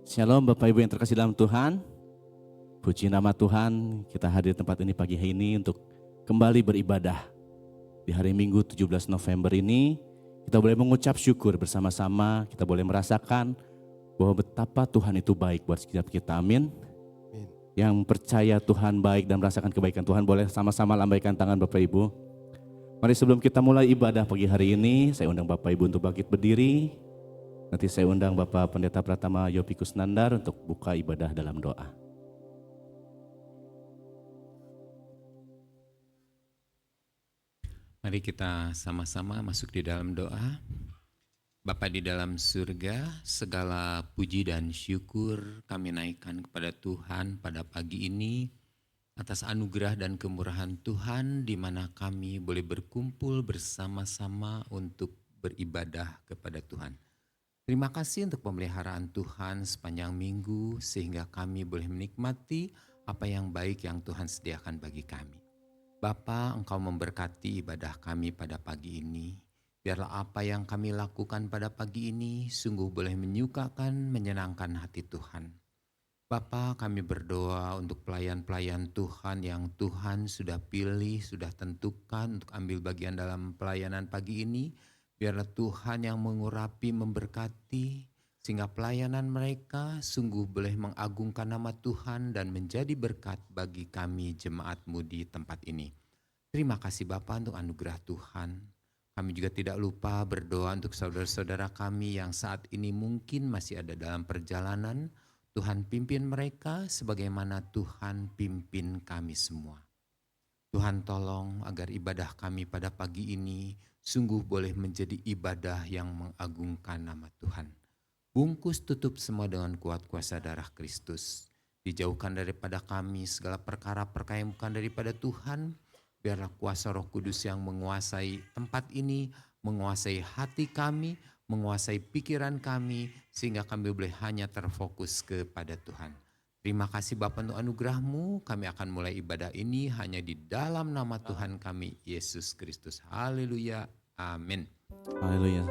Shalom Bapak Ibu yang terkasih dalam Tuhan. Puji nama Tuhan, kita hadir di tempat ini pagi hari ini untuk kembali beribadah. Di hari Minggu 17 November ini, kita boleh mengucap syukur bersama-sama, kita boleh merasakan bahwa betapa Tuhan itu baik buat setiap kita. Amin. Yang percaya Tuhan baik dan merasakan kebaikan Tuhan, boleh sama-sama lambaikan tangan Bapak Ibu. Mari sebelum kita mulai ibadah pagi hari ini, saya undang Bapak Ibu untuk bangkit berdiri. Nanti saya undang Bapak Pendeta Pratama Yopi Kusnandar untuk buka ibadah dalam doa. Mari kita sama-sama masuk di dalam doa. Bapa di dalam surga, segala puji dan syukur kami naikkan kepada Tuhan pada pagi ini atas anugerah dan kemurahan Tuhan di mana kami boleh berkumpul bersama-sama untuk beribadah kepada Tuhan. Terima kasih untuk pemeliharaan Tuhan sepanjang minggu sehingga kami boleh menikmati apa yang baik yang Tuhan sediakan bagi kami. Bapa, Engkau memberkati ibadah kami pada pagi ini. Biarlah apa yang kami lakukan pada pagi ini sungguh boleh menyukakan, menyenangkan hati Tuhan. Bapa, kami berdoa untuk pelayan-pelayan Tuhan yang Tuhan sudah pilih, sudah tentukan untuk ambil bagian dalam pelayanan pagi ini. Biarlah Tuhan yang mengurapi, memberkati, sehingga pelayanan mereka sungguh boleh mengagungkan nama Tuhan dan menjadi berkat bagi kami jemaat-Mu di tempat ini. Terima kasih Bapa untuk anugerah Tuhan. Kami juga tidak lupa berdoa untuk saudara-saudara kami yang saat ini mungkin masih ada dalam perjalanan. Tuhan pimpin mereka sebagaimana Tuhan pimpin kami semua. Tuhan tolong agar ibadah kami pada pagi ini sungguh boleh menjadi ibadah yang mengagungkan nama Tuhan. Bungkus tutup semua dengan kuat kuasa darah Kristus. Dijauhkan daripada kami segala perkara-perkara yang bukan daripada Tuhan. Biarlah kuasa Roh Kudus yang menguasai tempat ini, menguasai hati kami, menguasai pikiran kami, sehingga kami boleh hanya terfokus kepada Tuhan. Terima kasih Bapa untuk anugerah-Mu, kami akan mulai ibadah ini hanya di dalam nama Tuhan kami, Yesus Kristus. Haleluya, amin. Haleluya.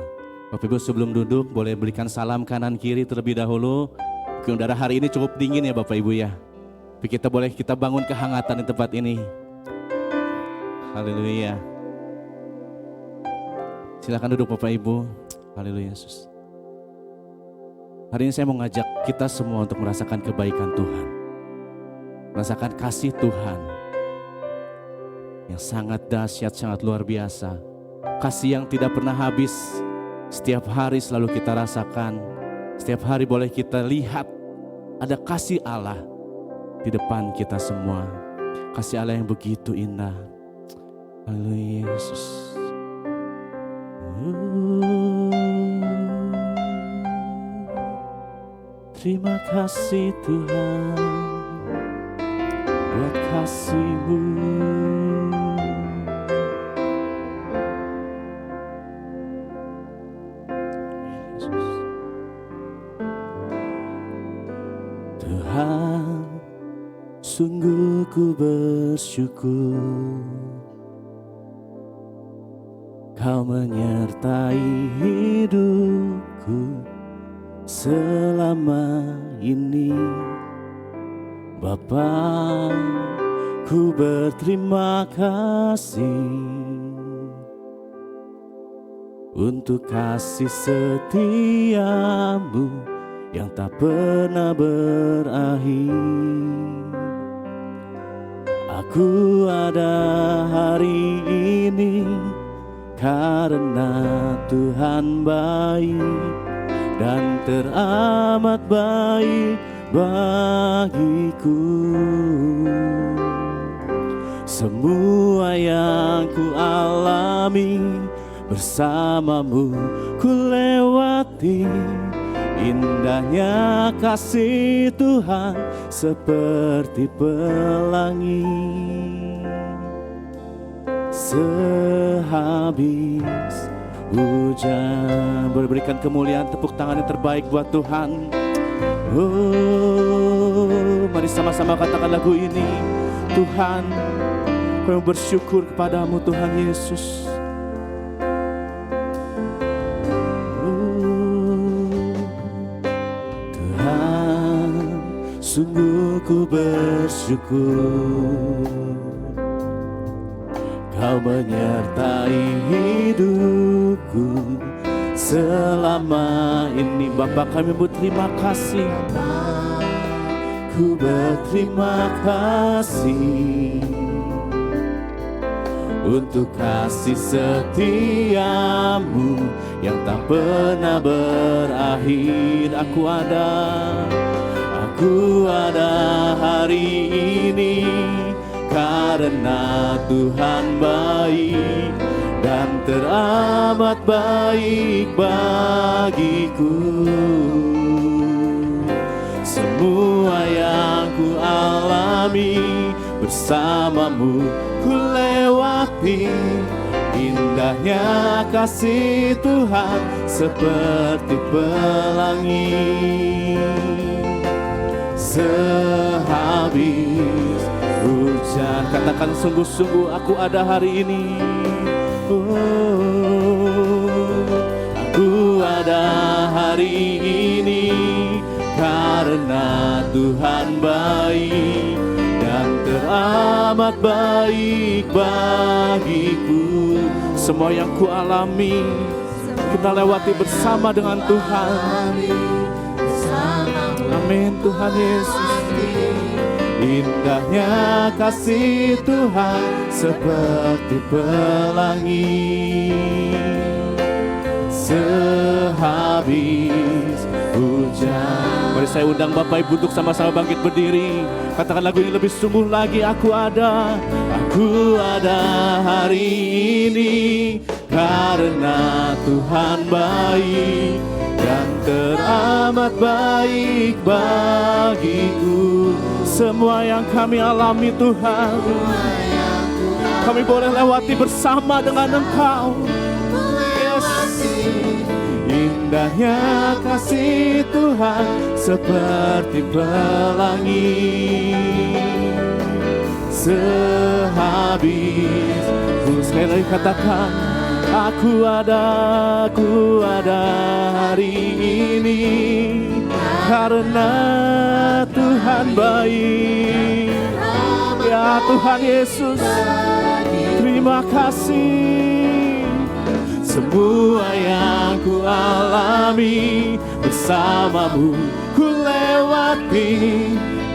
Bapak Ibu sebelum duduk boleh berikan salam kanan kiri terlebih dahulu. Mungkin udara hari ini cukup dingin ya Bapak Ibu ya. Tapi kita bangun kehangatan di tempat ini. Haleluya. Silakan duduk Bapak Ibu. Haleluya Yesus. Hari ini saya mau ngajak kita semua untuk merasakan kebaikan Tuhan. Merasakan kasih Tuhan yang sangat dahsyat, sangat luar biasa. Kasih yang tidak pernah habis. Setiap hari selalu kita rasakan. Setiap hari boleh kita lihat ada kasih Allah di depan kita semua. Kasih Allah yang begitu indah. Haleluya Yesus. Terima kasih Tuhan buat kasih-Mu. Yesus. Tuhan, sungguh ku bersyukur Kau menyertai hidupku selama ini. Bapa, ku berterima kasih untuk kasih setiamu yang tak pernah berakhir. Aku ada hari ini karena Tuhan baik dan teramat baik bagiku. Semua yang ku alami bersamamu ku lewati. Indahnya kasih Tuhan seperti pelangi. Sehabis hujan, boleh berikan kemuliaan, tepuk tangan yang terbaik buat Tuhan. Oh, mari sama-sama katakan lagu ini. Tuhan, kami bersyukur kepadamu Tuhan Yesus. Tuhan, Sungguh ku bersyukur Kau menyertai hidupku selama ini. Bapa, kami berterima kasih. Ku berterima kasih untuk kasih setiamu yang tak pernah berakhir. Aku ada hari ini karena Tuhan baik dan teramat baik bagiku. Semua yang ku alami bersamamu ku lewati. Indahnya kasih Tuhan seperti pelangi. Sehabis hujan, katakan sungguh-sungguh aku ada hari ini. Aku ada hari ini karena Tuhan baik dan teramat baik bagiku. Semua yang ku alami kita lewati bersama dengan Tuhan. Amin Tuhan Yesus. Indahnya kasih Tuhan seperti pelangi. Sehabis hujan. Mari saya undang Bapak Ibu duduk sama-sama bangkit berdiri. Katakan lagu ini lebih sungguh lagi. Aku ada hari ini karena Tuhan baik dan teramat baik bagiku. Semua yang kami alami Tuhan, kami boleh lewati bersama dengan Engkau. Yes. Indahnya kasih Tuhan seperti pelangi. Sehabis sekali lagi katakan, aku ada hari ini karena Tuhan baik. Ya Tuhan Yesus, terima kasih. Semua yang ku alami bersamamu ku lewati.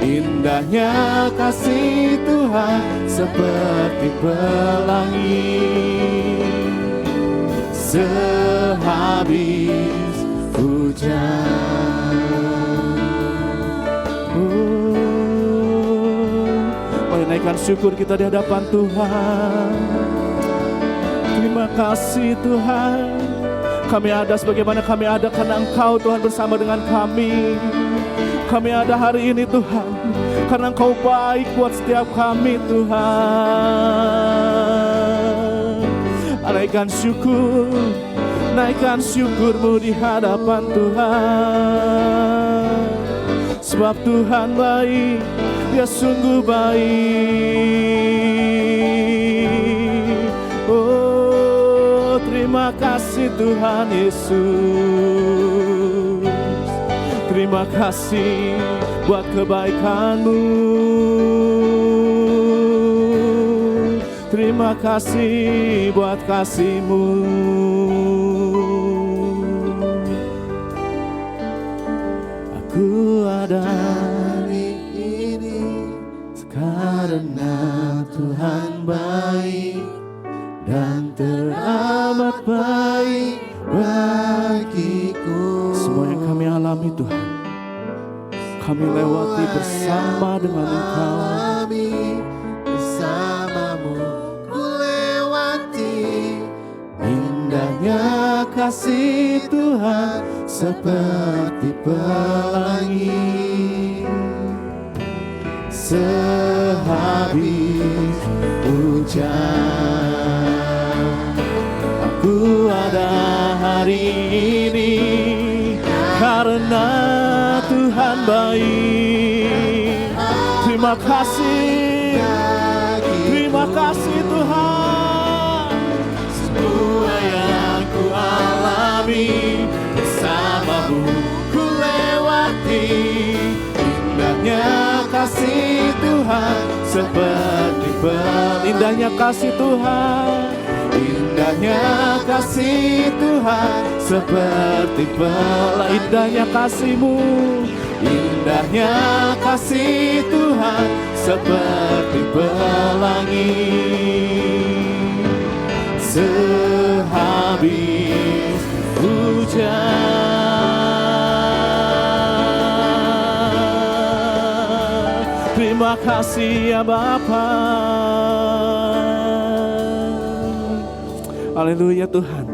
Indahnya kasih Tuhan seperti pelangi. Sehabis hujan. Mari naikkan syukur kita di hadapan Tuhan. Terima kasih Tuhan. Kami ada sebagaimana kami ada karena Engkau Tuhan bersama dengan kami. Kami ada hari ini Tuhan karena Engkau baik buat setiap kami Tuhan. Naikkan syukur-Mu di hadapan Tuhan. Sebab Tuhan baik, Dia sungguh baik. Oh, terima kasih Tuhan Yesus. Terima kasih buat kebaikan-Mu. Terima kasih buat kasih-Mu. Aku ada hari ini karena Tuhan baik dan teramat baik bagiku. Semua yang kami alami Tuhan, kami lewati bersama dengan Engkau. Indahnya kasih Tuhan seperti pelangi. Sehabis hujan, aku ada hari ini karena Tuhan baik. Terima kasih Tuhan. Semua yang ku alami bersamamu ku lewati. Indahnya kasih Tuhan seperti indahnya kasih Tuhan. Indahnya kasih Tuhan seperti indahnya kasih-Mu. Indahnya kasih Tuhan seperti pelangi sehabis hujan. Terima kasih ya Bapa. Haleluya Tuhan.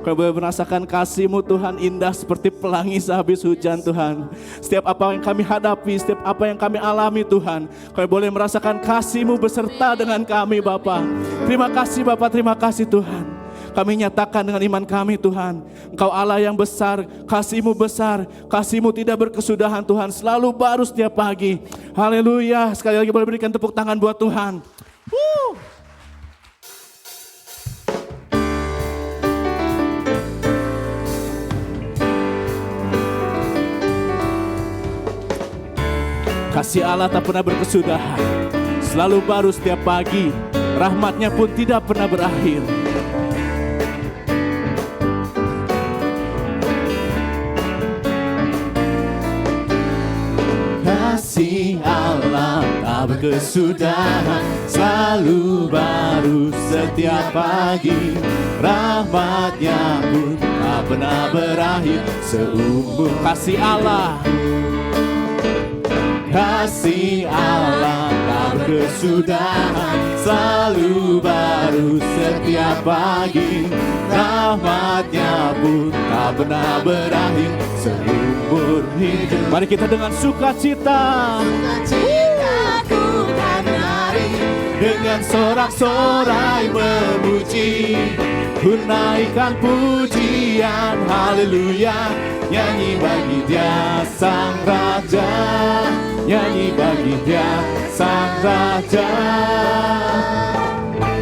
Kami boleh merasakan kasih-Mu Tuhan, indah seperti pelangi sehabis hujan Tuhan. Setiap apa yang kami hadapi, setiap apa yang kami alami Tuhan, kami boleh merasakan kasih-Mu beserta dengan kami Bapa. Terima kasih Bapa, terima kasih Tuhan. Kami nyatakan dengan iman kami Tuhan, Engkau Allah yang besar, kasih-Mu besar, kasih-Mu tidak berkesudahan Tuhan, selalu baru setiap pagi. Haleluya, sekali lagi boleh berikan tepuk tangan buat Tuhan. Kasih Allah tak pernah berkesudahan, selalu baru setiap pagi, rahmat-Nya pun tidak pernah berakhir. Kasih Allah tak berkesudahan, selalu baru setiap pagi, rahmat-Nya pun tak pernah berakhir seumur. Kasih Allah, kasih Allah tak berkesudahan, selalu baru setiap pagi, rahmat-Nya pun tak pernah berakhir seumur hidup. Mari kita dengan sukacita, Sukacitaku kan menari, dengan sorak-sorai memuji, ku naikkan pujian, haleluya, nyanyi bagi Dia Sang Raja, nyanyi bagi Dia Sang Raja.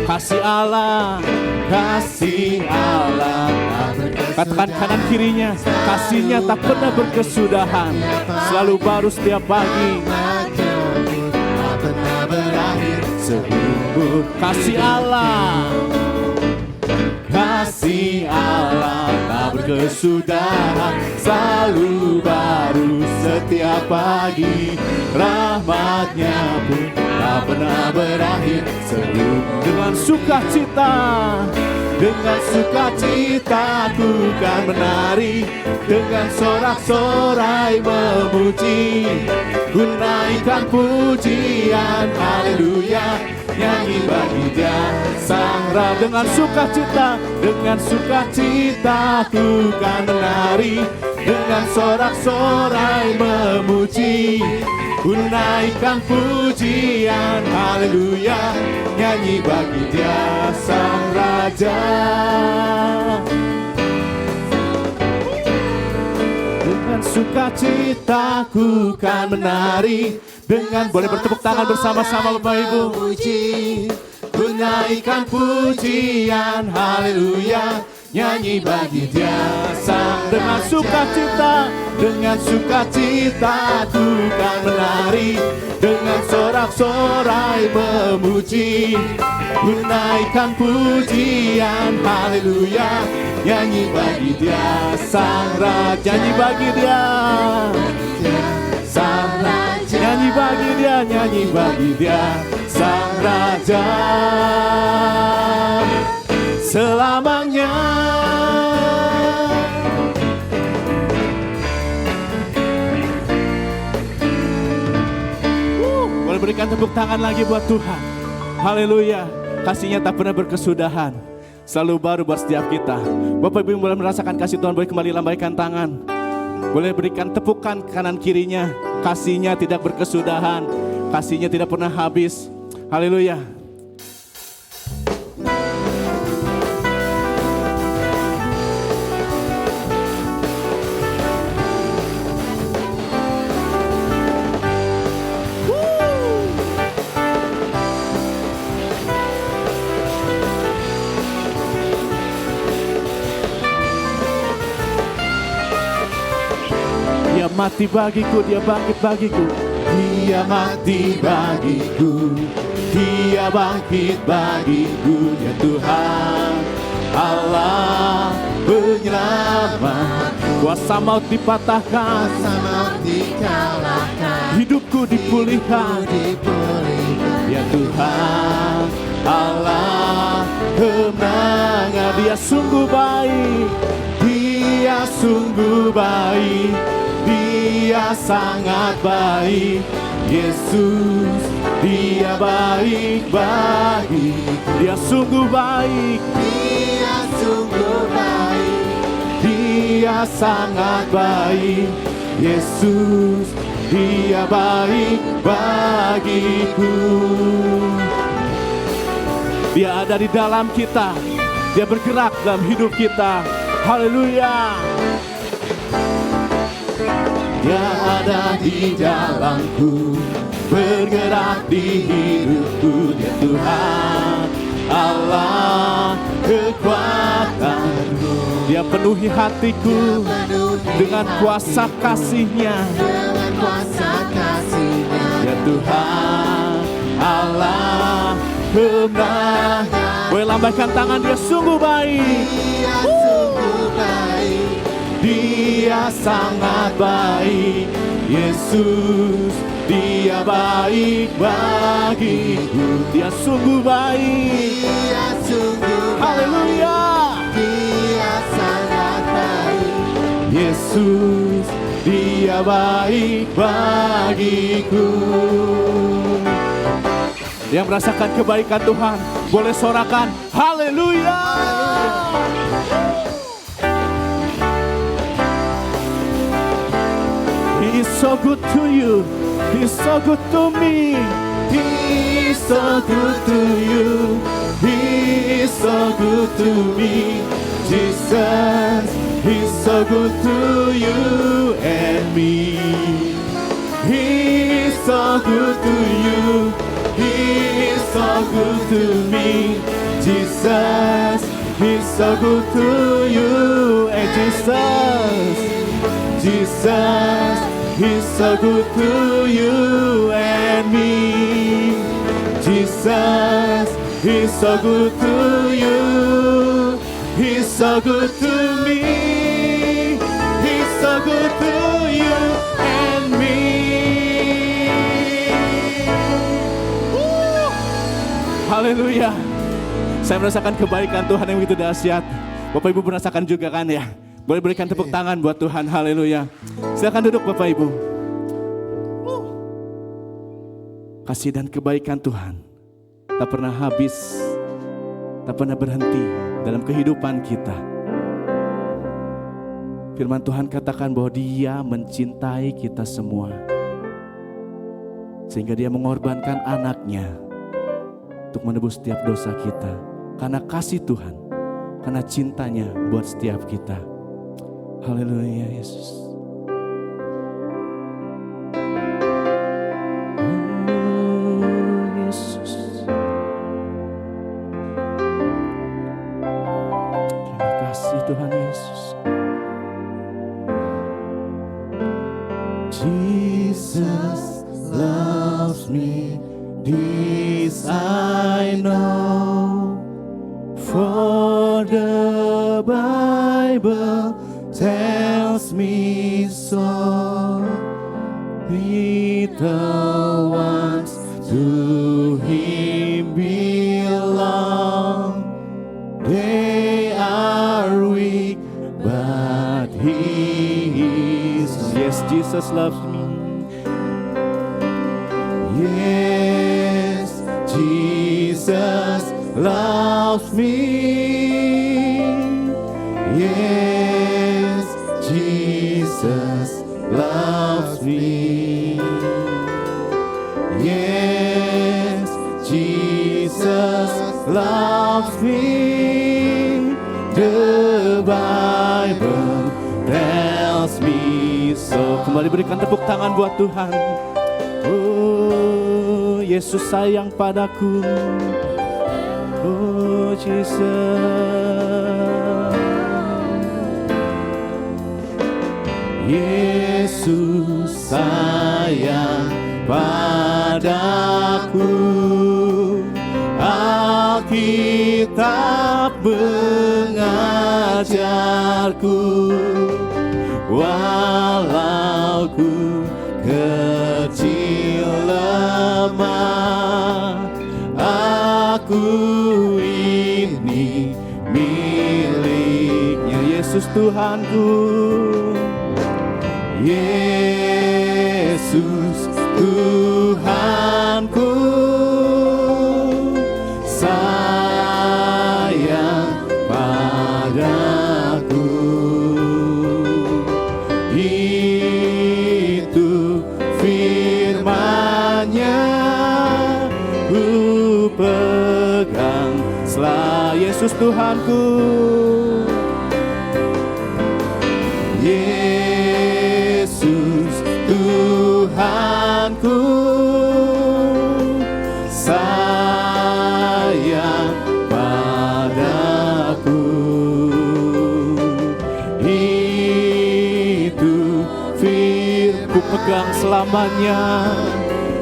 Kasih Allah, kasih Allah, katakan kanan kirinya, kasih-Nya tak pernah berkesudahan, selalu baru setiap pagi, tak pernah berakhir seumur. Kasih Allah, kasih Allah tak berkesudahan, selalu baru setiap pagi, rahmat-Nya pun tak pernah berakhir seumur. Dengan sukacita, dengan sukacita ku kan menari, dengan sorak-sorai memuji, ku naikkan pujian, haleluya, nyanyi bagi Dia Sang Raja. Dengan sukacita, dengan sukacita ku kan menari, dengan sorak-sorai memuji, ku naikkan pujian, haleluya, nyanyi bagi Dia Sang Raja. Dengan sukacita ku kan menari, dengan boleh bertepuk tangan bersama-sama Bapak Ibu. Ku naikkan pujian, haleluya, nyanyi bagi Dia Sang. Dengan sukacita, dengan sukacita ku kan menari, dengan sorak-sorai memuji, ku naikkan pujian, haleluya, nyanyi bagi Dia Sang Raja. Nyanyi bagi Dia Sang Raja, nyanyi bagi Dia, nyanyi bagi Dia Sang Raja selamanya. Boleh berikan tepuk tangan lagi buat Tuhan. Haleluya, kasih-Nya tak pernah berkesudahan, selalu baru buat setiap kita. Bapak Ibu boleh merasakan kasih Tuhan, boleh kembali lambaikan tangan, boleh berikan tepukan kanan kirinya. Kasih-Nya tidak berkesudahan, kasih-Nya tidak pernah habis. Haleluya. Dia mati bagiku, Dia bangkit bagiku. Dia mati bagiku, Dia bangkit bagiku, ya Tuhan Allah penyelamat. Kuasa maut dipatahkan, Kuasa maut dikalahkan, hidupku dipulihkan, ya Tuhan Allah kemenangan. Dia sungguh baik, Dia sungguh baik, Dia sangat baik. Yesus, Dia baik bagiku. Dia sungguh baik, Dia sungguh baik, Dia sangat baik. Yesus, Dia baik bagiku. Dia ada di dalam kita, Dia bergerak dalam hidup kita. Haleluya. Dia ada di dalamku, bergerak di hidupku, ya Tuhan Allah kekuatanku. Dia penuhi hatiku dengan kuasa kasih-Nya, dengan kuasa kasih-Nya, ya Tuhan Allah kemenangan. Boleh lambaikan tangan, Dia sungguh baik, Dia sungguh baik, Dia sangat baik. Yesus, Dia baik bagiku. Dia sungguh baik, Dia sungguh baik, haleluya. Dia sangat baik, Yesus, Dia baik bagiku. Yang merasakan kebaikan Tuhan boleh sorakan haleluya. He is so good to you, He is so good to me, He is so good to you, He is so good to me. Jesus, He is so good to you and me. He is so good to you, He is so good to me. Jesus, He's so good to you and Jesus, Jesus, He's so good to you and me. Jesus, He's so good to you. He's so good to me. He's so good to you and me. Haleluya. Saya merasakan kebaikan Tuhan yang begitu dahsyat. Bapak Ibu merasakan juga kan ya? Boleh berikan tepuk tangan buat Tuhan. Haleluya. Silakan duduk Bapak Ibu. Kasih dan kebaikan Tuhan tak pernah habis, tak pernah berhenti dalam kehidupan kita. Firman Tuhan katakan bahwa Dia mencintai kita semua, sehingga Dia mengorbankan anaknya untuk menebus setiap dosa kita. Karena kasih Tuhan, karena cintanya buat setiap kita. Haleluya Yesus. Oh Yesus. Terima kasih Tuhan Yesus. Jesus loves me, this I know, for the Bible tells me so. Little ones to Him belong. They are weak, but He is. Yes, Jesus loves me. Yes, Jesus loves me. Yes, Jesus loves me. Yes, Jesus loves me. The Bible tells me so. Kembali berikan tepuk tangan buat Tuhan. Oh, Yesus sayang padaku. Oh, Jesus. Yesus sayang padaku. Alkitab mengajarku, walau ku kecil lemah, aku ini miliknya. Yesus Tuhanku, Yesus Tuhanku, sayang padaku. Itu firman-Nya ku pegang selah. Yesus Tuhanku, Yesus Tuhanku, sayang padaku. Itu ku pegang selamanya,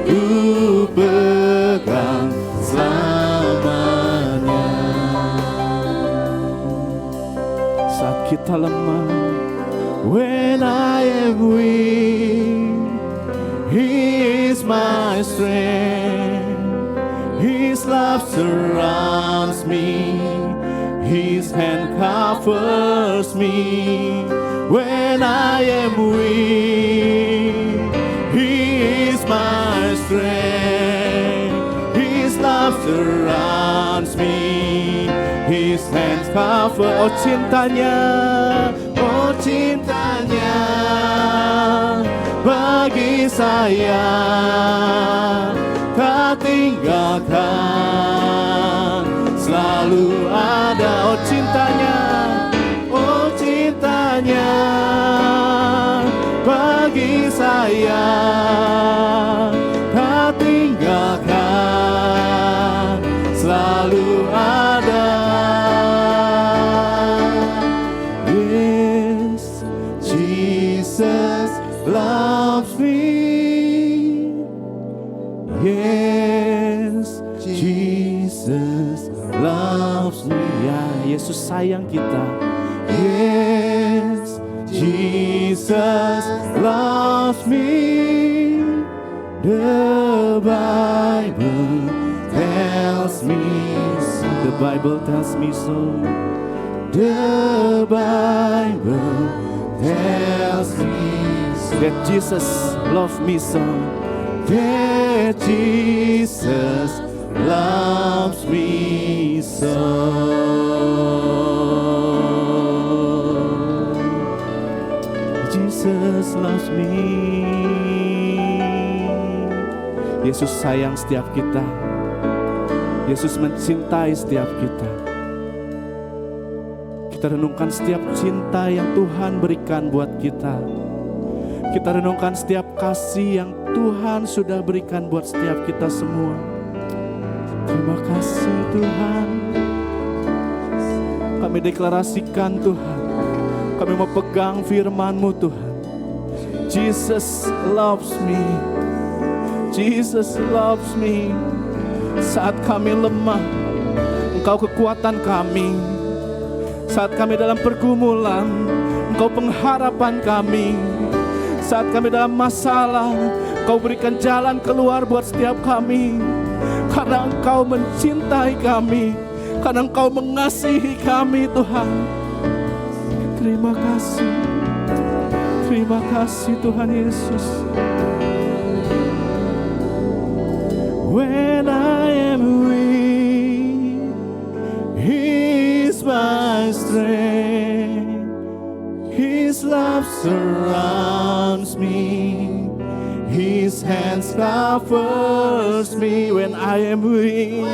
ku pegang selamanya. Saat kita lemah, when I am weak, He is my strength. His love surrounds me, His hand covers me. When I am weak, He is my strength. His love surrounds me, His hands cover. Oh cintanya, oh cintanya bagi saya tak tinggalkan, selalu ada. Oh cintanya bagi saya tak tinggalkan, selalu ada. Yes, Jesus loves me. Yes, Jesus loves me. Ya, Yesus sayang kita. Yes, Jesus loves me. The Bible tells me so. The Bible tells me so. The Bible tells me so. That Jesus loves me so. That Jesus loves me so. Jesus loves me. Yesus sayang setiap kita. Yesus mencintai setiap kita. Kita renungkan setiap cinta yang Tuhan berikan buat kita. Kita renungkan setiap kasih yang Tuhan sudah berikan buat setiap kita semua. Terima kasih Tuhan. Kami deklarasikan Tuhan, kami mau pegang firman-Mu Tuhan. Jesus loves me. Jesus loves me. Saat kami lemah, Engkau kekuatan kami. Saat kami dalam pergumulan, Engkau pengharapan kami. Saat kami dalam masalah, Engkau berikan jalan keluar buat setiap kami. Karena Engkau mencintai kami, karena Engkau mengasihi kami Tuhan. Terima kasih. Terima kasih Tuhan Yesus. When I am weak, He is my strength. His love surrounds me. His hands covers me. When I am weak,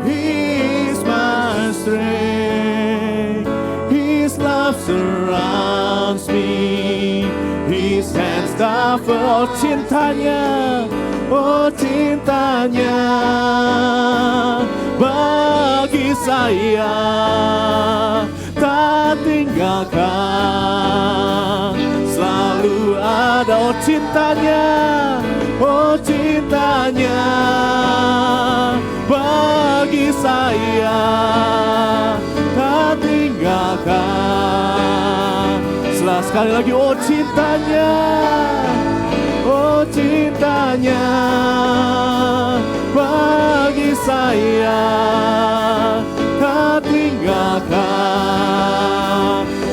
He is my strength. His love surrounds me. His hands cover. Oh cintanya, oh cintanya bagi saya tak tinggalkan, selalu ada. cintanya, oh cintanya bagi saya tak tinggalkan. Sekali lagi, oh cintanya, oh cintanya bagi saya tak tinggalkan.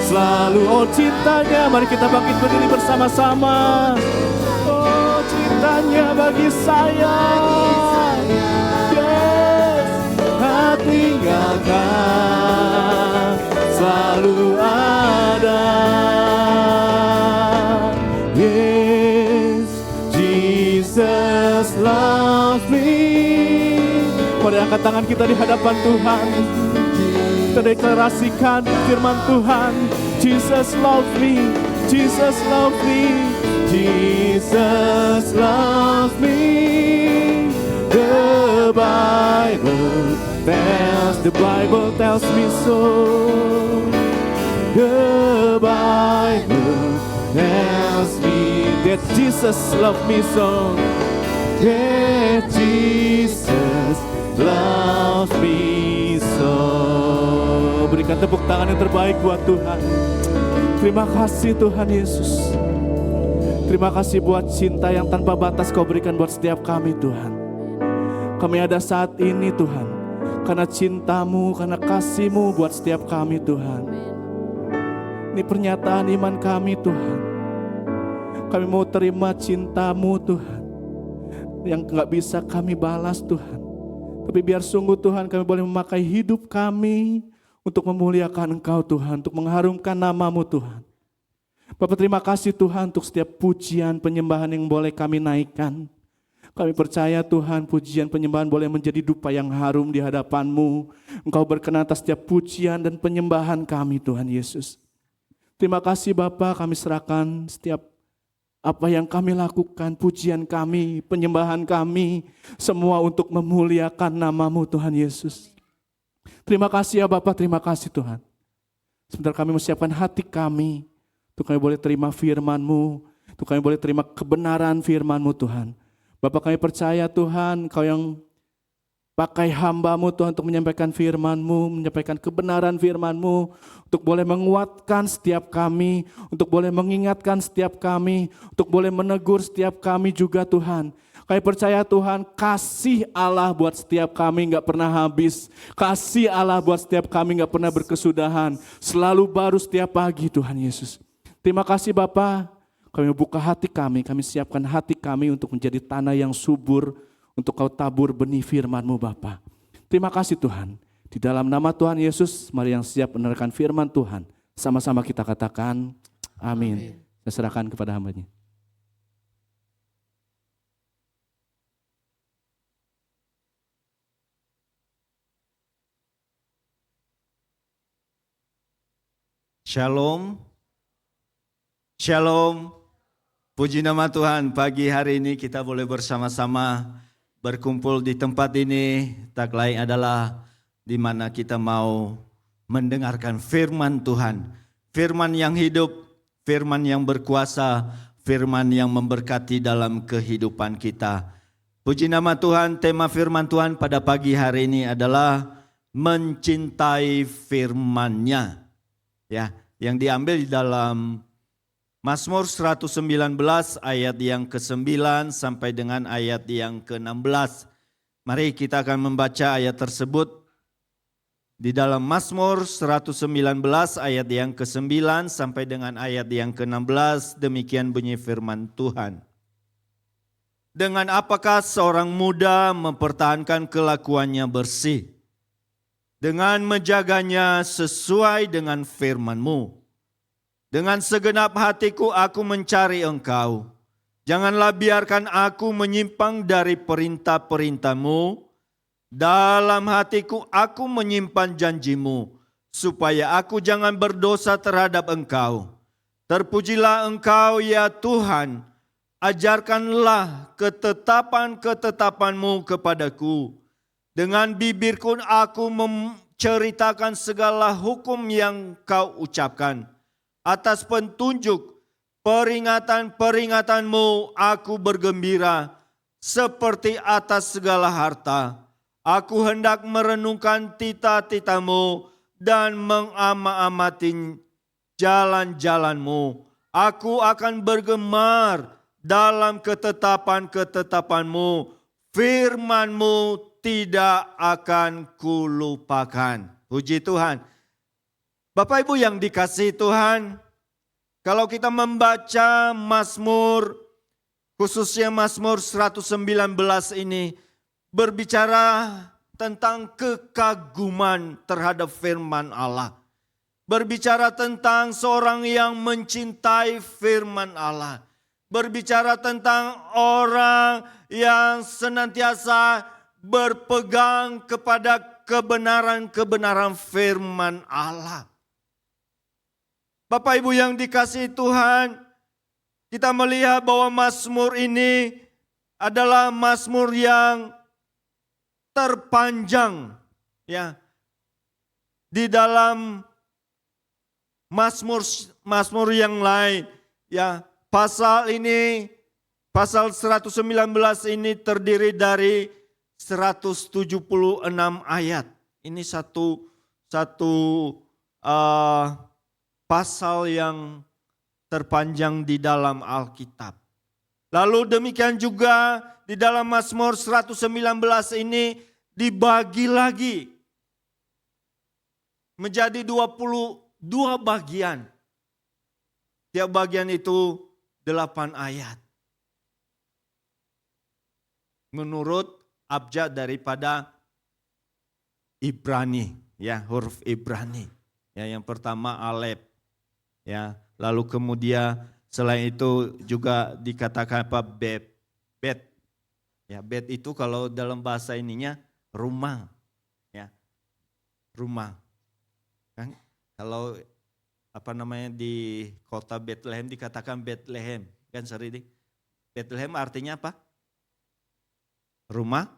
Selalu oh cintanya, mari kita bangkit berdiri bersama-sama. Oh cintanya bagi saya, yes, tak tinggalkan, selalu ada. Yes, Jesus loves me. Mari angkat tangan kita di hadapan Tuhan. Kita deklarasikan firman Tuhan. Jesus loves me, Jesus loves me, Jesus loves me. The Bible tells me so. The Bible tells me that Jesus loves me so. That Jesus loves me so. Berikan tepuk tangan yang terbaik buat Tuhan. Terima kasih Tuhan Yesus. Terima kasih buat cinta yang tanpa batas Kau berikan buat setiap kami Tuhan. Kami ada saat ini Tuhan karena cinta-Mu, karena kasih-Mu buat setiap kami Tuhan. Ini pernyataan iman kami Tuhan. Kami mau terima cinta-Mu Tuhan, yang gak bisa kami balas Tuhan. Tapi biar sungguh Tuhan kami boleh memakai hidup kami untuk memuliakan Engkau Tuhan, untuk mengharumkan nama-Mu Tuhan. Bapak terima kasih Tuhan untuk setiap pujian penyembahan yang boleh kami naikkan. Kami percaya Tuhan pujian penyembahan boleh menjadi dupa yang harum di hadapan-Mu. Engkau berkenan atas setiap pujian dan penyembahan kami Tuhan Yesus. Terima kasih Bapa, kami serahkan setiap apa yang kami lakukan, pujian kami, penyembahan kami, semua untuk memuliakan nama-Mu Tuhan Yesus. Terima kasih ya Bapa, terima kasih Tuhan. Sebentar kami menyiapkan hati kami, untuk kami boleh terima firman-Mu, untuk kami boleh terima kebenaran firman-Mu Tuhan. Bapa kami percaya Tuhan, Kau yang pakai hamba-Mu Tuhan untuk menyampaikan firman-Mu, menyampaikan kebenaran firman-Mu, untuk boleh menguatkan setiap kami, untuk boleh mengingatkan setiap kami, untuk boleh menegur setiap kami juga Tuhan. Kami percaya Tuhan, kasih Allah buat setiap kami gak pernah habis. Kasih Allah buat setiap kami gak pernah berkesudahan. Selalu baru setiap pagi Tuhan Yesus. Terima kasih Bapa, kami buka hati kami siapkan hati kami untuk menjadi tanah yang subur, untuk Kau tabur benih firman-Mu Bapa. Terima kasih Tuhan. Di dalam nama Tuhan Yesus, mari yang siap menerangkan firman Tuhan. Sama-sama kita katakan, amin. Saya serahkan kepada hamba-Nya. Shalom, shalom, puji nama Tuhan. Pagi hari ini kita boleh bersama-sama berkumpul di tempat ini, tak lain adalah di mana kita mau mendengarkan firman Tuhan. Firman yang hidup, firman yang berkuasa, firman yang memberkati dalam kehidupan kita. Puji nama Tuhan, tema firman Tuhan pada pagi hari ini adalah mencintai firman-Nya. Ya, yang diambil di dalam Mazmur 119 ayat yang ke-9 sampai dengan ayat yang ke-16. Mari kita akan membaca ayat tersebut di dalam Mazmur 119 ayat yang ke-9 sampai dengan ayat yang ke-16. Demikian bunyi firman Tuhan. Dengan apakah seorang muda mempertahankan kelakuannya bersih? Dengan menjaganya sesuai dengan firman-Mu. Dengan segenap hatiku aku mencari Engkau. Janganlah biarkan aku menyimpang dari perintah-perintah-Mu. Dalam hatiku aku menyimpan janji-Mu, supaya aku jangan berdosa terhadap Engkau. Terpujilah Engkau ya Tuhan, ajarkanlah ketetapan-ketetapan-Mu kepadaku. Dengan bibirku aku menceritakan segala hukum yang Kau ucapkan. Atas petunjuk peringatan-peringatanmu aku bergembira seperti atas segala harta. Aku hendak merenungkan tita-titamu dan mengamati jalan-jalanmu. Aku akan bergemar dalam ketetapan-ketetapanmu. Firman-Mu tidak akan kulupakan. Puji Tuhan. Bapak Ibu yang dikasihi Tuhan, kalau kita membaca Mazmur, khususnya Mazmur 119 ini, berbicara tentang kekaguman terhadap firman Allah. Berbicara tentang seorang yang mencintai firman Allah. Berbicara tentang orang yang senantiasa berpegang kepada kebenaran-kebenaran firman Allah. Bapak Ibu yang dikasihi Tuhan, kita melihat bahwa Mazmur ini adalah Mazmur yang terpanjang ya di dalam Mazmur yang lain ya. Pasal 119 ini terdiri dari 176 ayat. Ini satu pasal yang terpanjang di dalam Alkitab. Lalu demikian juga di dalam Mazmur 119 ini dibagi lagi menjadi 22 bagian. Tiap bagian itu 8 ayat. Menurut abjad daripada Ibrani, ya, huruf Ibrani. Ya, yang pertama Alef, ya. Lalu kemudian selain itu juga dikatakan apa? Bet. Ya, bet itu kalau dalam bahasa ininya rumah, ya. Rumah. Kan kalau apa namanya di kota Bethlehem dikatakan Bethlehem, kan sering. Bethlehem artinya apa? Rumah,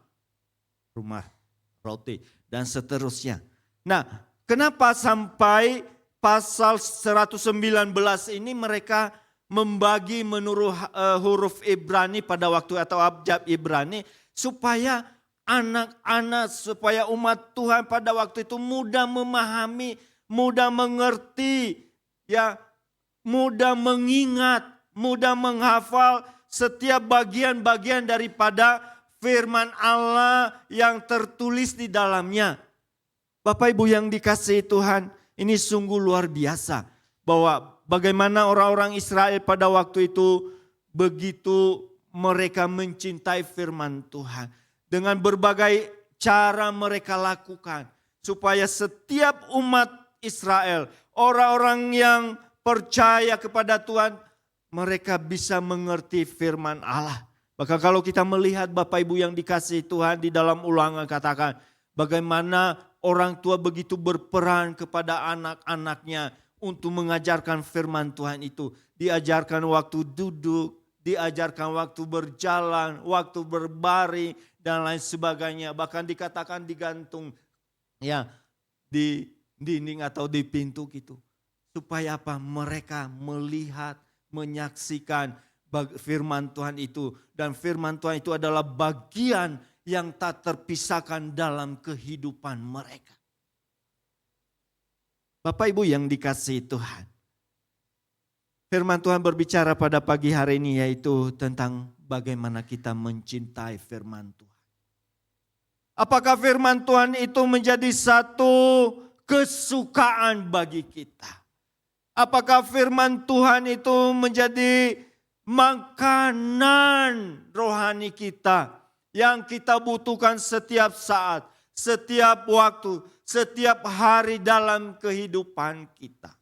roti dan seterusnya. Nah, kenapa sampai pasal 119 ini mereka membagi menurut huruf Ibrani pada waktu atau abjad Ibrani supaya anak-anak, supaya umat Tuhan pada waktu itu mudah memahami, mudah mengerti, ya, mudah mengingat, mudah menghafal setiap bagian-bagian daripada firman Allah yang tertulis di dalamnya. Bapak Ibu yang dikasihi Tuhan, ini sungguh luar biasa bahwa bagaimana orang-orang Israel pada waktu itu begitu mereka mencintai firman Tuhan. Dengan berbagai cara mereka lakukan supaya setiap umat Israel, orang-orang yang percaya kepada Tuhan, mereka bisa mengerti firman Allah. Maka kalau kita melihat Bapak Ibu yang dikasihi Tuhan di dalam Ulangan katakan bagaimana orang tua begitu berperan kepada anak-anaknya untuk mengajarkan firman Tuhan itu. Diajarkan waktu duduk, diajarkan waktu berjalan, waktu berbaring dan lain sebagainya. Bahkan dikatakan digantung ya di dinding atau di pintu gitu. Supaya apa? Mereka melihat, menyaksikan firman Tuhan itu. Dan firman Tuhan itu adalah bagian yang tak terpisahkan dalam kehidupan mereka. Bapak Ibu yang dikasihi Tuhan. Firman Tuhan berbicara pada pagi hari ini yaitu tentang bagaimana kita mencintai firman Tuhan. Apakah firman Tuhan itu menjadi satu kesukaan bagi kita? Apakah firman Tuhan itu menjadi makanan rohani kita yang kita butuhkan setiap saat, setiap waktu, setiap hari dalam kehidupan kita?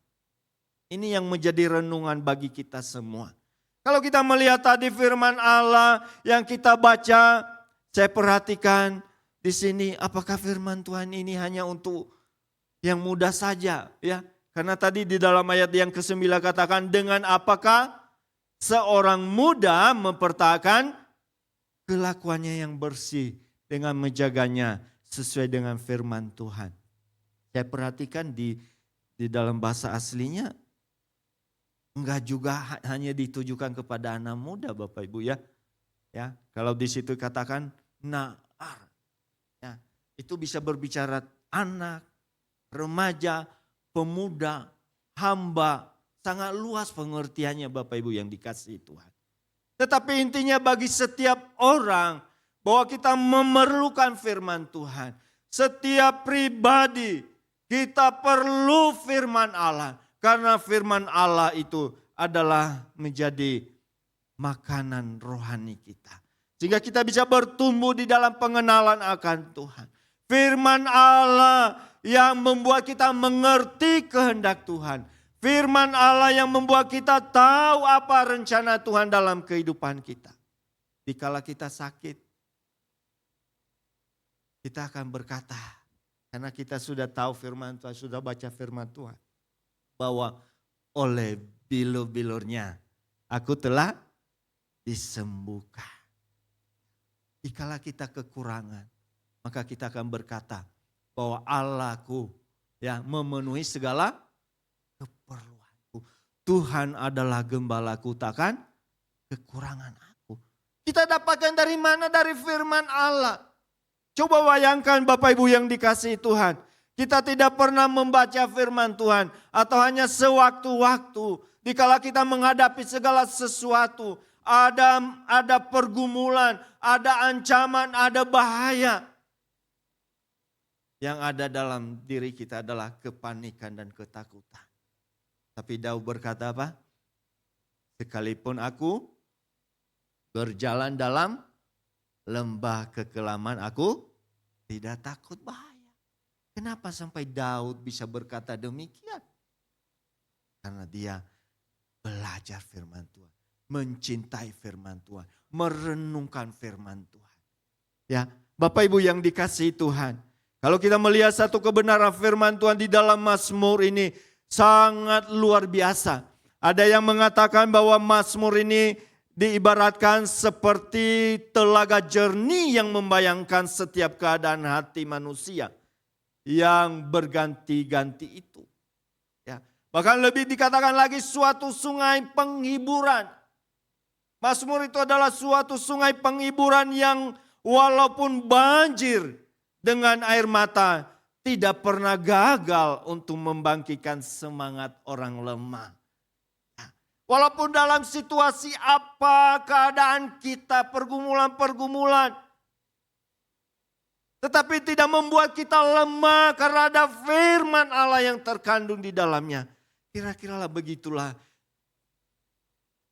Ini yang menjadi renungan bagi kita semua. Kalau kita melihat tadi firman Allah yang kita baca, saya perhatikan di sini apakah firman Tuhan ini hanya untuk yang muda saja, ya? Karena tadi di dalam ayat yang ke-9 katakan dengan apakah seorang muda mempertahankan kelakuannya yang bersih dengan menjaganya sesuai dengan firman Tuhan. Saya perhatikan di dalam bahasa aslinya Enggak juga hanya ditujukan kepada anak muda Bapak Ibu ya. Ya, kalau di situ katakan naar. Ya, itu bisa berbicara anak, remaja, pemuda, hamba. Sangat luas pengertiannya Bapak Ibu yang dikasihi Tuhan. Tetapi intinya bagi setiap orang bahwa kita memerlukan firman Tuhan. Setiap pribadi kita perlu firman Allah. Karena firman Allah itu adalah menjadi makanan rohani kita. Sehingga kita bisa bertumbuh di dalam pengenalan akan Tuhan. Firman Allah yang membuat kita mengerti kehendak Tuhan. Firman Allah yang membuat kita tahu apa rencana Tuhan dalam kehidupan kita. Dikala kita sakit, kita akan berkata, karena kita sudah tahu firman Tuhan, sudah baca firman Tuhan. Bahwa oleh bilur-bilurnya aku telah disembuhkan. Dikala kita kekurangan, maka kita akan berkata bahwa Allahku ya memenuhi segala keperluanku. Tuhan adalah gembalaku, takkan kekurangan aku. Kita dapatkan dari mana? Dari firman Allah. Coba bayangkan Bapak Ibu yang dikasihi Tuhan. Kita tidak pernah membaca firman Tuhan atau hanya sewaktu-waktu. Dikala kita menghadapi segala sesuatu, ada pergumulan, ada ancaman, ada bahaya. Yang ada dalam diri kita adalah kepanikan dan ketakutan. Tapi Daud berkata apa? Sekalipun aku berjalan dalam lembah kekelaman, aku tidak takut bahaya. Kenapa sampai Daud bisa berkata demikian? Karena dia belajar firman Tuhan, mencintai firman Tuhan, merenungkan firman Tuhan. Ya, Bapak Ibu yang dikasihi Tuhan, kalau kita melihat satu kebenaran firman Tuhan di dalam Mazmur ini sangat luar biasa. Ada yang mengatakan bahwa Mazmur ini diibaratkan seperti telaga jernih yang membayangkan setiap keadaan hati manusia yang berganti-ganti itu. Ya, bahkan lebih dikatakan lagi suatu sungai penghiburan. Mazmur itu adalah suatu sungai penghiburan yang walaupun banjir dengan air mata tidak pernah gagal untuk membangkitkan semangat orang lemah. Walaupun dalam situasi apa keadaan kita, pergumulan-pergumulan. Tetapi tidak membuat kita lemah karena ada firman Allah yang terkandung di dalamnya. Kira-kira begitulah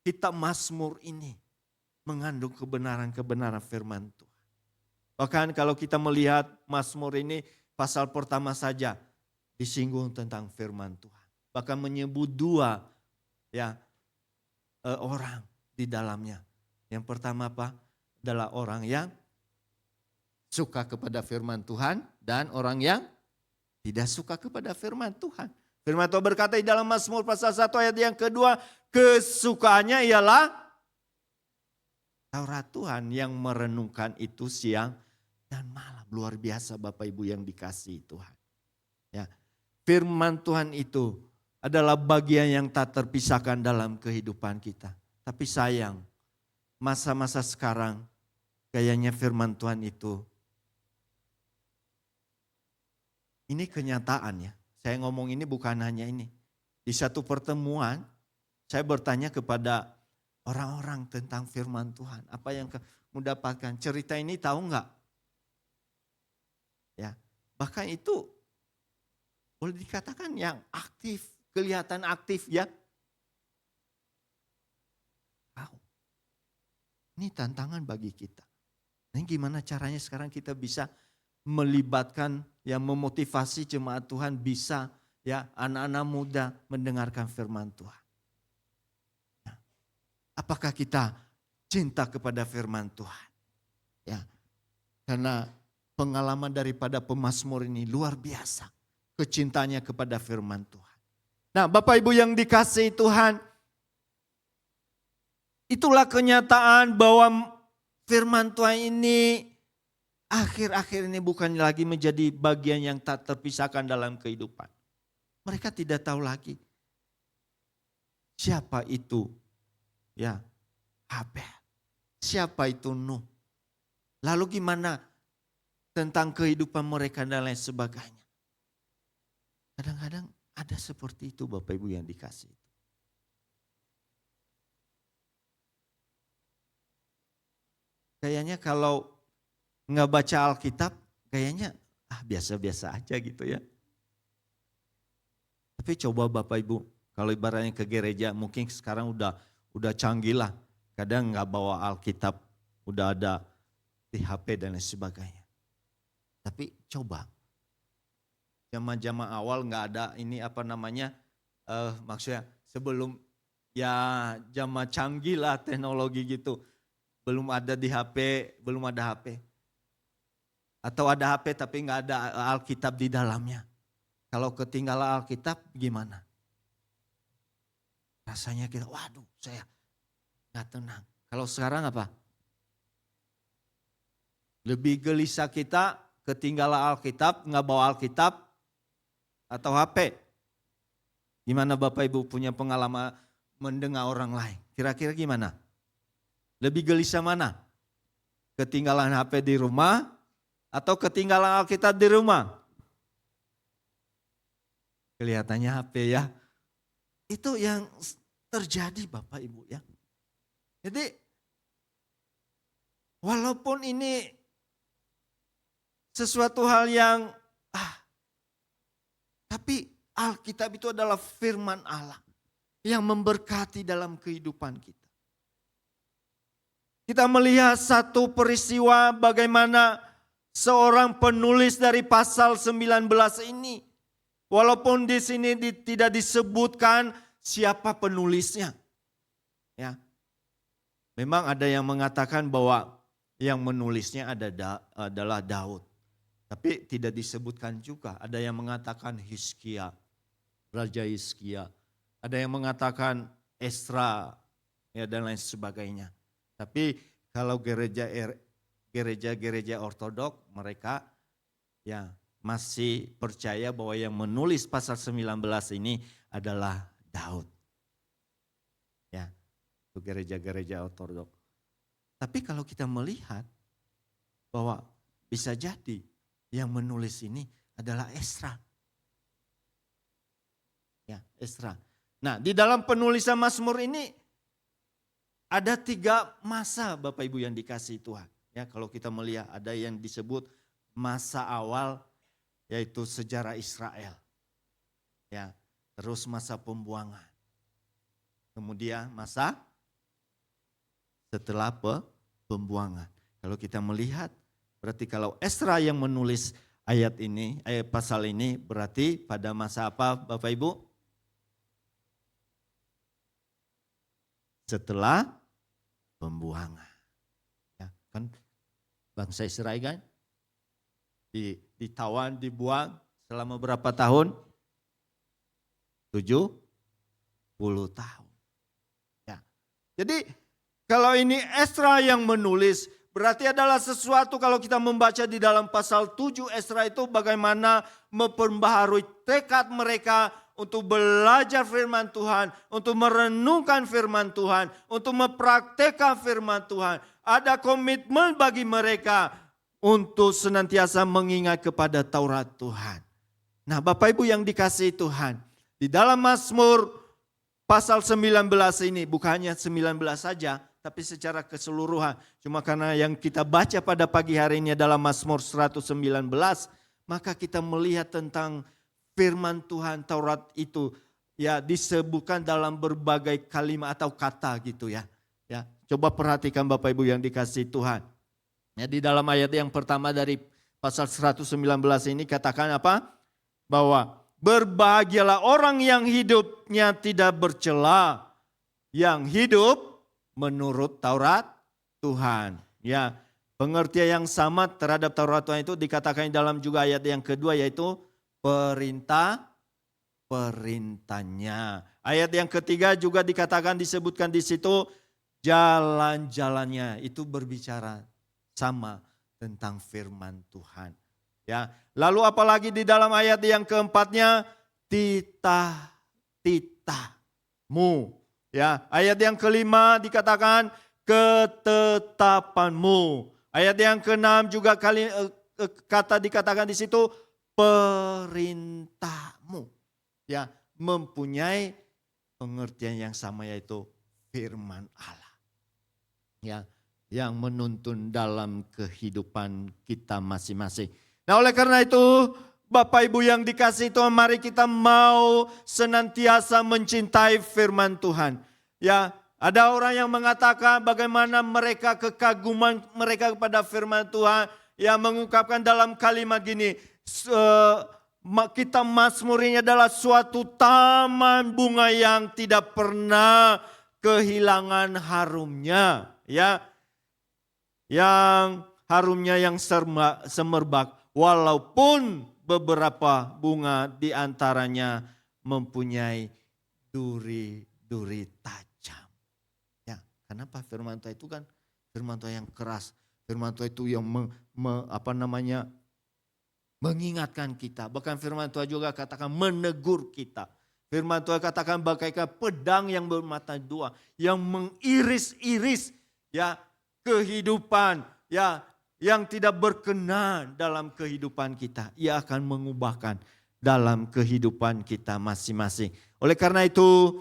kitab Mazmur ini mengandung kebenaran-kebenaran firman Tuhan. Bahkan kalau kita melihat Mazmur ini pasal pertama saja disinggung tentang firman Tuhan. Bahkan menyebut dua orang di dalamnya. Yang pertama apa? Adalah orang yang suka kepada firman Tuhan dan orang yang tidak suka kepada firman Tuhan. Firman Tuhan berkata di dalam Mazmur pasal 1 ayat yang kedua, kesukaannya ialah Taurat Tuhan, yang merenungkan itu siang dan malam. Luar biasa Bapak Ibu yang dikasihi Tuhan. Ya, firman Tuhan itu adalah bagian yang tak terpisahkan dalam kehidupan kita. Tapi sayang, masa-masa sekarang kayaknya firman Tuhan itu, ini kenyataan ya. Saya ngomong ini bukan hanya ini. Di satu pertemuan saya bertanya kepada orang-orang tentang firman Tuhan. Apa yang kamu dapatkan? Cerita ini tahu enggak? Ya, bahkan itu boleh dikatakan yang aktif, kelihatan aktif ya. Tahu. Ini tantangan bagi kita. Nah, gimana caranya sekarang kita bisa melibatkan, memotivasi jemaat Tuhan bisa anak-anak muda mendengarkan firman Tuhan. Ya. Apakah kita cinta kepada firman Tuhan? Ya, karena pengalaman daripada pemazmur ini luar biasa. Kecintanya kepada firman Tuhan. Nah, Bapak Ibu yang dikasihi Tuhan, itulah kenyataan bahwa firman Tuhan ini akhir-akhir ini bukan lagi menjadi bagian yang tak terpisahkan dalam kehidupan. Mereka tidak tahu lagi siapa itu? Ya, Habel. Siapa itu Nuh? Lalu gimana tentang kehidupan mereka dan lain sebagainya. Kadang-kadang ada seperti itu Bapak Ibu yang dikasih. Kayaknya kalau nggak baca Alkitab, kayaknya biasa-biasa aja gitu ya. Tapi coba Bapak Ibu, kalau ibaratnya ke gereja, mungkin sekarang udah canggih lah. Kadang nggak bawa Alkitab, udah ada di HP dan lain sebagainya. Tapi coba, zaman-zaman awal nggak ada ini maksudnya sebelum ya zaman canggih lah teknologi gitu. Belum ada di HP, belum ada HP. Atau ada HP tapi nggak ada Alkitab di dalamnya. Kalau ketinggalan Alkitab gimana? Rasanya kita, waduh saya nggak tenang. Kalau sekarang apa? Lebih gelisah kita ketinggalan Alkitab, nggak bawa Alkitab atau HP. Gimana Bapak Ibu punya pengalaman mendengar orang lain? Kira-kira gimana? Lebih gelisah mana? Ketinggalan HP di rumah atau ketinggalan Alkitab di rumah? Kelihatannya HP ya. Itu yang terjadi Bapak Ibu ya. Jadi walaupun ini sesuatu hal yang tapi Alkitab itu adalah firman Allah yang memberkati dalam kehidupan kita. Kita melihat satu peristiwa bagaimana seorang penulis dari pasal 19 ini, walaupun di sini tidak disebutkan siapa penulisnya. Ya. Memang ada yang mengatakan bahwa yang menulisnya adalah Daud. Tapi tidak disebutkan juga. Ada yang mengatakan Hizkia, Raja Hizkia. Ada yang mengatakan Esra ya, dan lain sebagainya. Tapi kalau gereja ortodok mereka ya masih percaya bahwa yang menulis pasal 19 ini adalah Daud. Ya, itu gereja-gereja ortodok. Tapi kalau kita melihat bahwa bisa jadi yang menulis ini adalah Esra. Ya, Esra. Nah, di dalam penulisan Mazmur ini ada 3 masa Bapak Ibu yang dikasihi Tuhan. Ya, kalau kita melihat ada yang disebut masa awal yaitu sejarah Israel. Ya, terus masa pembuangan. Kemudian masa setelah pembuangan. Kalau kita melihat berarti kalau Esra yang menulis ayat pasal ini berarti pada masa apa Bapak Ibu? Setelah pembuangan. Ya, kan bangsa Israel kan ditawan, dibuang selama berapa tahun? 70 tahun. Ya. Jadi kalau ini Esra yang menulis, berarti adalah sesuatu kalau kita membaca di dalam pasal 7 Esra itu bagaimana memperbaharui tekad mereka untuk belajar firman Tuhan, untuk merenungkan firman Tuhan, untuk mempraktekkan firman Tuhan. Ada komitmen bagi mereka untuk senantiasa mengingat kepada Taurat Tuhan. Nah Bapak Ibu yang dikasihi Tuhan, di dalam Mazmur pasal 19 ini bukan hanya 19 saja, tapi secara keseluruhan. Cuma karena yang kita baca pada pagi hari ini adalah Mazmur 119, maka kita melihat tentang firman Tuhan Taurat itu ya disebutkan dalam berbagai kalimat atau kata gitu ya. Ya, coba perhatikan Bapak Ibu yang dikasihi Tuhan. Ya, di dalam ayat yang pertama dari pasal 119 ini katakan apa? Bahwa berbahagialah orang yang hidupnya tidak bercela, yang hidup menurut Taurat Tuhan. Ya, pengertian yang sama terhadap Taurat Tuhan itu dikatakan dalam juga ayat yang kedua yaitu perintahnya. Ayat yang ketiga juga dikatakan disebutkan di situ jalan-jalannya itu berbicara sama tentang firman Tuhan. Ya, lalu apalagi di dalam ayat yang keempatnya titahmu. Ya, ayat yang kelima dikatakan ketetapanmu. Ayat yang keenam juga kata dikatakan di situ perintahmu. Ya, mempunyai pengertian yang sama yaitu firman Allah. Ya, yang menuntun dalam kehidupan kita masing-masing. Nah, oleh karena itu, Bapak Ibu yang dikasihi Tuhan, mari kita mau senantiasa mencintai firman Tuhan. Ya, ada orang yang mengatakan bagaimana mereka kekaguman mereka kepada firman Tuhan, yang mengungkapkan dalam kalimat gini, kita Mazmur ini adalah suatu taman bunga yang tidak pernah kehilangan harumnya, ya. Yang harumnya yang semerbak, walaupun beberapa bunga di antaranya mempunyai duri-duri tajam. Ya, kenapa firman Tuhan itu kan firman Tuhan yang keras, firman Tuhan itu yang mengingatkan kita. Bahkan firman Tuhan juga katakan menegur kita. Firman Tuhan katakan bagaikan pedang yang bermata dua, yang mengiris-iris ya kehidupan ya yang tidak berkenan dalam kehidupan kita. Ia akan mengubahkan dalam kehidupan kita masing-masing. Oleh karena itu,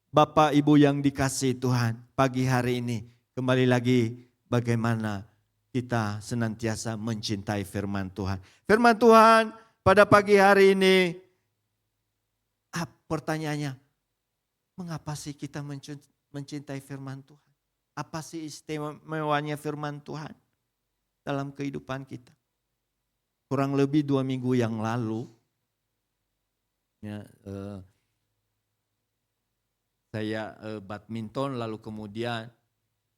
Bapak Ibu yang dikasihi Tuhan, pagi hari ini kembali lagi bagaimana kita senantiasa mencintai firman Tuhan. Firman Tuhan pada pagi hari ini, pertanyaannya, mengapa sih kita mencintai firman Tuhan? Apa sih istimewanya firman Tuhan dalam kehidupan kita? Kurang lebih 2 minggu yang lalu, ya, saya badminton, lalu kemudian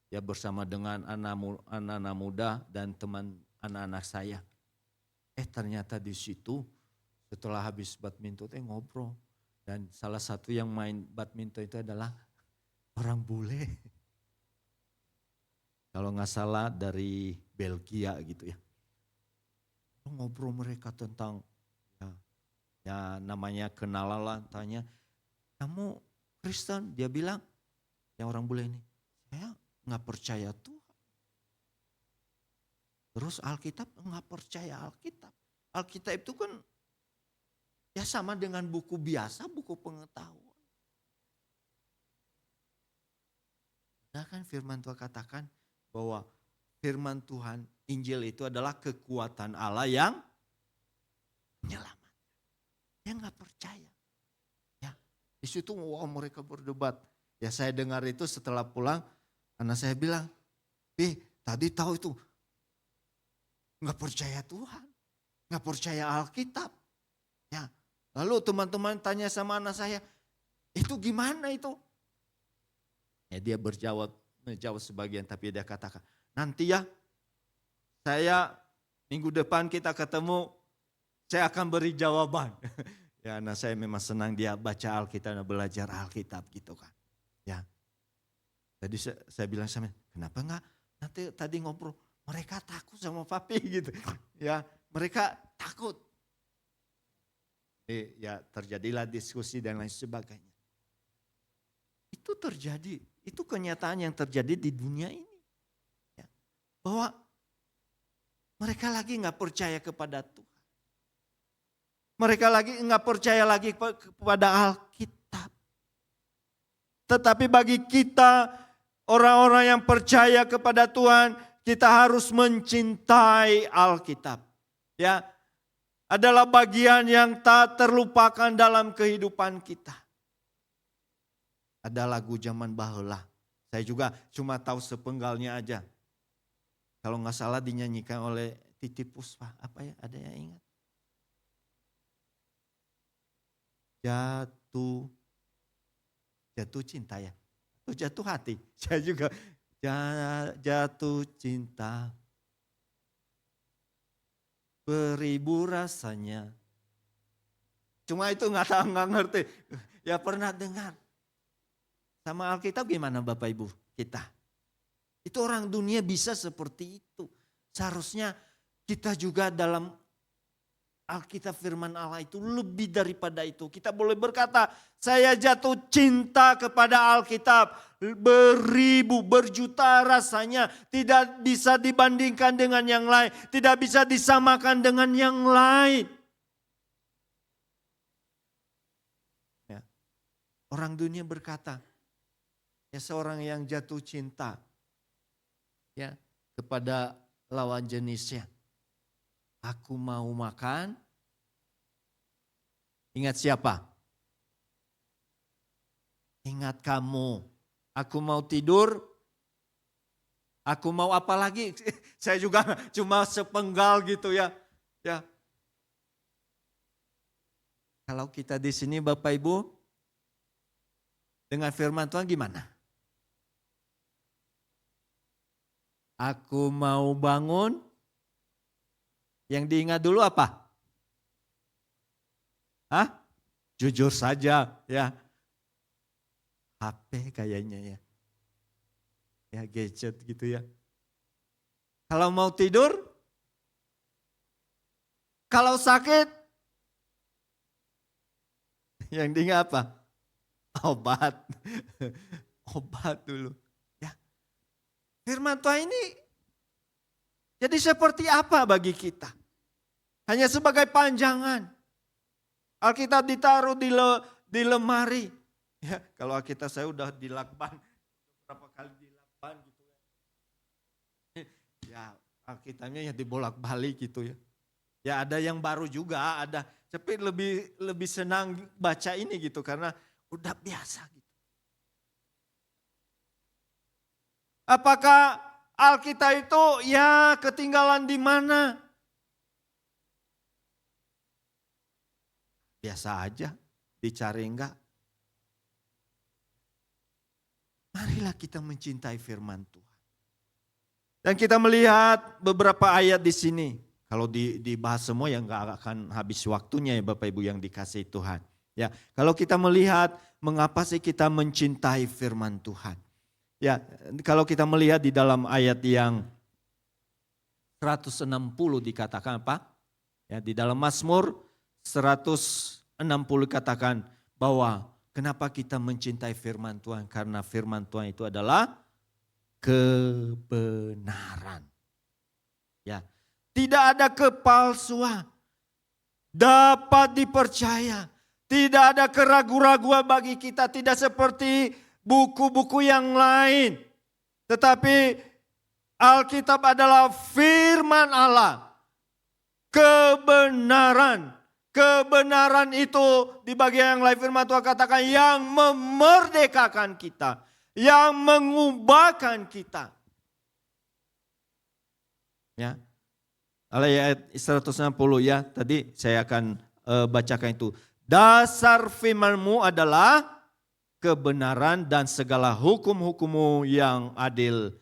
ya bersama dengan anak-anak muda dan teman anak-anak saya. Ternyata di situ setelah habis badminton ngobrol, dan salah satu yang main badminton itu adalah orang bule. Kalau nggak salah dari Belgia gitu ya. Ngobrol mereka tentang ya namanya kenalan, tanya, kamu Kristen? Dia bilang, yang orang bule ini, saya nggak percaya Tuhan. Terus Alkitab, nggak percaya Alkitab. Alkitab itu kan ya sama dengan buku biasa, buku pengetahuan. Nah kan firman Tuhan katakan bahwa firman Tuhan, Injil itu adalah kekuatan Allah yang menyelamatkan. Dia nggak percaya. Ya, di situ mereka berdebat. Ya saya dengar itu setelah pulang, anak saya bilang, tadi tahu itu nggak percaya Tuhan, nggak percaya Alkitab. Ya, lalu teman-teman tanya sama anak saya, itu gimana itu? Ya dia menjawab sebagian, tapi dia katakan, nanti ya saya minggu depan kita ketemu, saya akan beri jawaban. Ya anak saya memang senang dia baca Alkitab dan belajar Alkitab gitu kan. Ya, tadi saya bilang sama, kenapa enggak nanti tadi ngobrol, mereka takut sama papi gitu. Ya mereka takut. Ya terjadilah diskusi dan lain sebagainya. Itu terjadi, itu kenyataan yang terjadi di dunia ini. Ya, bahwa mereka lagi nggak percaya kepada Tuhan. Mereka lagi nggak percaya lagi kepada Alkitab. Tetapi bagi kita, orang-orang yang percaya kepada Tuhan, kita harus mencintai Alkitab. Ya, adalah bagian yang tak terlupakan dalam kehidupan kita. Ada lagu zaman baheula. Saya juga cuma tahu sepenggalnya aja. Kalau nggak salah dinyanyikan oleh Titi Puspa. Apa ya? Ada yang ingat? Jatuh cinta ya. Atau jatuh hati. Saya juga jatuh cinta. Beribu rasanya. Cuma itu nggak ngerti. Ya pernah dengar. Sama Alkitab gimana Bapak Ibu kita? Itu orang dunia bisa seperti itu. Seharusnya kita juga dalam Alkitab firman Allah itu lebih daripada itu. Kita boleh berkata, saya jatuh cinta kepada Alkitab. Beribu, berjuta rasanya. Tidak bisa dibandingkan dengan yang lain. Tidak bisa disamakan dengan yang lain. Ya. Orang dunia berkata, ya seorang yang jatuh cinta ya kepada lawan jenisnya. Aku mau makan. Ingat siapa? Ingat kamu. Aku mau tidur. Aku mau apa lagi? Saya juga cuma sepenggal gitu ya. Ya. Kalau kita di sini Bapak Ibu, dengan firman Tuhan gimana? Aku mau bangun. Yang diingat dulu apa? Hah? Jujur saja ya. HP kayaknya ya. Ya gadget gitu ya. Kalau mau tidur. Kalau sakit. Yang diingat apa? Obat. Obat dulu. Ya. Firman Tuhan ini jadi seperti apa bagi kita? Hanya sebagai panjangan. Alkitab ditaruh di lemari. Ya, kalau Alkitab saya udah dilakban. Berapa kali dilakban gitu ya. Ya Alkitabnya ya dibolak-balik gitu ya. Ya ada yang baru juga ada. Tapi lebih senang baca ini gitu karena udah biasa gitu. Apakah Alkitab itu ya ketinggalan di mana? Biasa aja, dicari enggak. Marilah kita mencintai firman Tuhan. Dan kita melihat beberapa ayat di sini. Kalau dibahas semua ya enggak akan habis waktunya ya Bapak Ibu yang dikasihi Tuhan. Ya, kalau kita melihat mengapa sih kita mencintai firman Tuhan. Ya, kalau kita melihat di dalam ayat yang 160 dikatakan apa? Ya, di dalam Mazmur 160 katakan bahwa kenapa kita mencintai firman Tuhan? Karena firman Tuhan itu adalah kebenaran. Ya, tidak ada kepalsuan. Dapat dipercaya. Tidak ada keraguan-raguan bagi kita. Tidak seperti buku-buku yang lain. Tetapi Alkitab adalah firman Allah. Kebenaran. Kebenaran itu di bagian yang lain firman Tuhan katakan yang memerdekakan kita. Yang mengubahkan kita. Ya. Ayat 160 ya. Tadi saya akan bacakan itu. Dasar firman-Mu adalah kebenaran dan segala hukum-hukum-Mu yang adil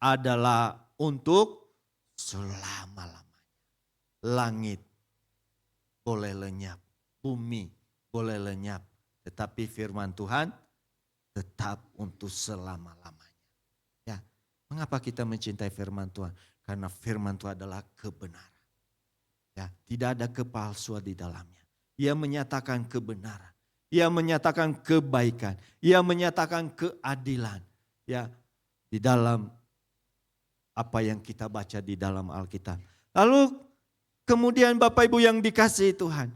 adalah untuk selama-lamanya. Langit boleh lenyap, bumi boleh lenyap, tetapi firman Tuhan tetap untuk selama-lamanya. Ya, mengapa kita mencintai firman Tuhan? Karena firman Tuhan adalah kebenaran. Ya, tidak ada kepalsuan di dalamnya. Ia menyatakan kebenaran, ia menyatakan kebaikan, ia menyatakan keadilan. Ya, di dalam apa yang kita baca di dalam Alkitab. Lalu kemudian Bapak Ibu yang dikasihi Tuhan.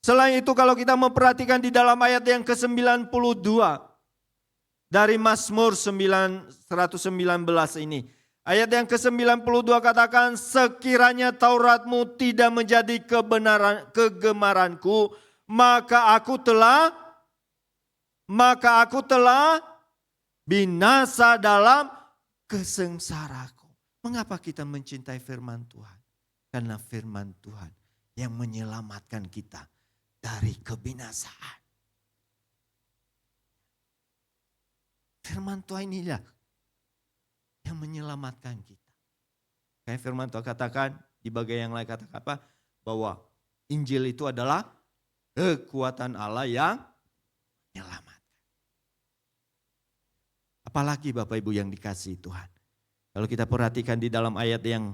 Selain itu kalau kita memperhatikan di dalam ayat yang ke-92 dari Mazmur 119 ini. Ayat yang ke-92 katakan sekiranya Tauratmu tidak menjadi kegemaranku, maka aku telah binasa dalam kesengsaraku. Mengapa kita mencintai firman Tuhan? Karena firman Tuhan yang menyelamatkan kita dari kebinasaan. Firman Tuhan inilah yang menyelamatkan kita. Kayak firman Tuhan katakan, di bagian yang lain katakan apa? Bahwa Injil itu adalah kekuatan Allah yang menyelamatkan. Apalagi Bapak Ibu yang dikasihi Tuhan. Kalau kita perhatikan di dalam ayat yang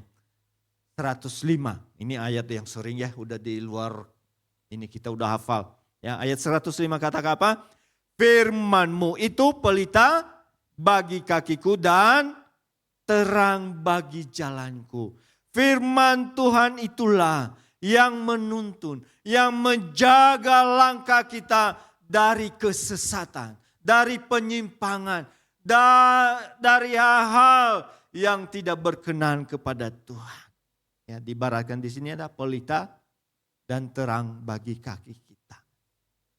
105. Ini ayat yang sering ya, udah di luar ini kita udah hafal. Ya, ayat 105 kata apa? Firman-Mu itu pelita bagi kakiku dan terang bagi jalanku. Firman Tuhan itulah yang menuntun, yang menjaga langkah kita dari kesesatan, dari penyimpangan, dari hal-hal yang tidak berkenan kepada Tuhan. Ya, diibaratkan di sini ada pelita dan terang bagi kaki kita.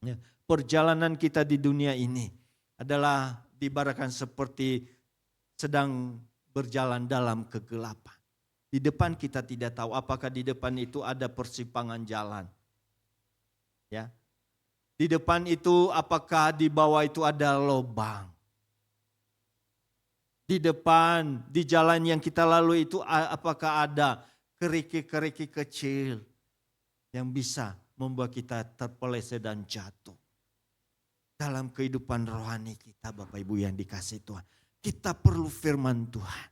Ya, perjalanan kita di dunia ini adalah diibaratkan seperti sedang berjalan dalam kegelapan. Di depan kita tidak tahu apakah di depan itu ada persimpangan jalan. Ya. Di depan itu apakah di bawah itu ada lubang. Di depan, di jalan yang kita lalui itu apakah ada kerikil-kerikil kecil yang bisa membuat kita terpeleset dan jatuh. Dalam kehidupan rohani kita Bapak Ibu yang dikasihi Tuhan. Kita perlu firman Tuhan.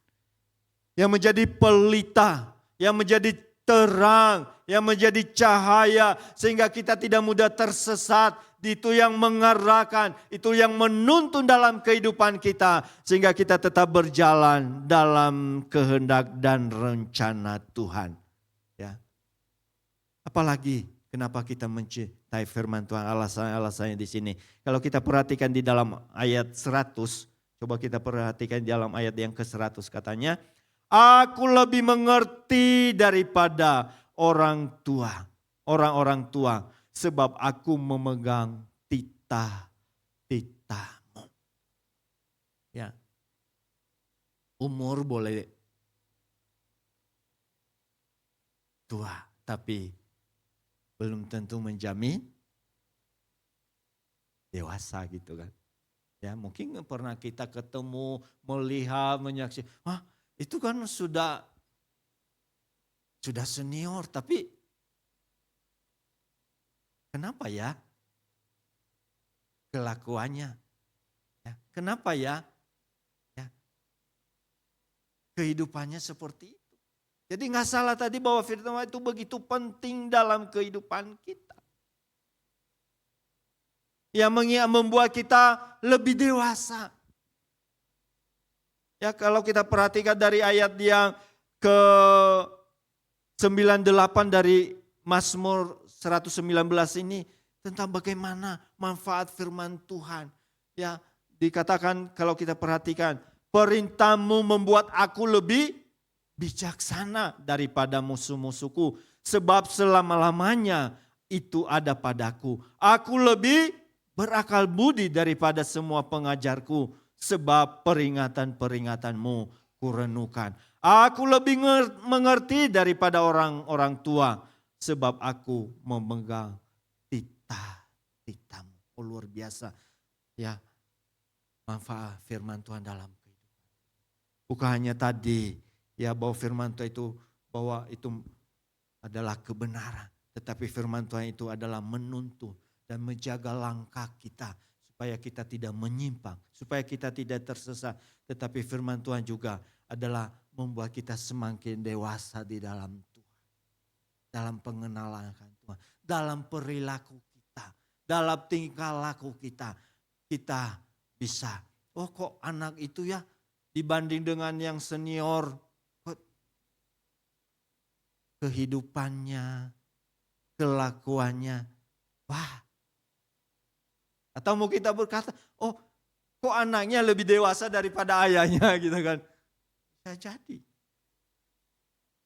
Yang menjadi pelita, yang menjadi terang, yang menjadi cahaya. Sehingga kita tidak mudah tersesat. Itu yang mengarahkan, itu yang menuntun dalam kehidupan kita. Sehingga kita tetap berjalan dalam kehendak dan rencana Tuhan. Ya. Apalagi kenapa kita mencintai firman Tuhan, alasannya di sini. Kalau kita perhatikan di dalam ayat 100, coba kita perhatikan di dalam ayat yang ke-100 katanya, aku lebih mengerti daripada orang tua, sebab aku memegang titah-titahmu. Ya. Umur boleh tua, tapi belum tentu menjamin dewasa gitu kan. Ya, mungkin pernah kita ketemu, melihat, menyaksikan, itu kan sudah senior, tapi kenapa ya kelakuannya? Ya, kenapa ya kehidupannya seperti itu? Jadi nggak salah tadi bahwa firman itu begitu penting dalam kehidupan kita. Yang membuat kita lebih dewasa. Ya, kalau kita perhatikan dari ayat yang ke-98 dari Mazmur 119 ini tentang bagaimana manfaat firman Tuhan. Ya, dikatakan kalau kita perhatikan, perintah-Mu membuat aku lebih bijaksana daripada musuh-musuhku, sebab selama-lamanya itu ada padaku. Aku lebih berakal budi daripada semua pengajarku, sebab peringatan-peringatan-Mu kurenukan. Aku lebih mengerti daripada orang-orang tua, sebab aku memegang titah-titah-Mu. Oh, luar biasa ya manfaat firman Tuhan dalam kehidupan. Bukan hanya tadi ya bahwa firman Tuhan itu bahwa itu adalah kebenaran, tetapi firman Tuhan itu adalah menuntun dan menjaga langkah kita supaya kita tidak menyimpang, supaya kita tidak tersesat. Tetapi firman Tuhan juga adalah membuat kita semakin dewasa di dalam Tuhan, dalam pengenalan akan Tuhan, dalam perilaku kita, dalam tingkah laku kita. Kita bisa, oh kok anak itu ya dibanding dengan yang senior, kehidupannya, kelakuannya, wah. Atau mau kita berkata, oh kok anaknya lebih dewasa daripada ayahnya gitu kan. Bisa jadi.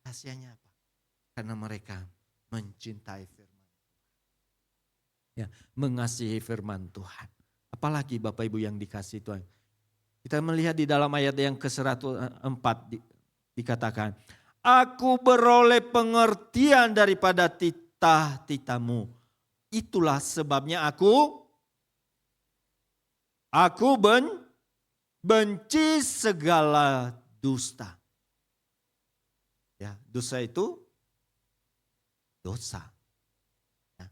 Rahasianya apa? Karena mereka mencintai firman Tuhan. Ya, mengasihi firman Tuhan. Apalagi Bapak Ibu yang dikasihi Tuhan. Kita melihat di dalam ayat yang ke-104 dikatakan, aku beroleh pengertian daripada titah-titah-Mu. Itulah sebabnya aku benci segala dusta. Ya, dosa itu dosa. Ya.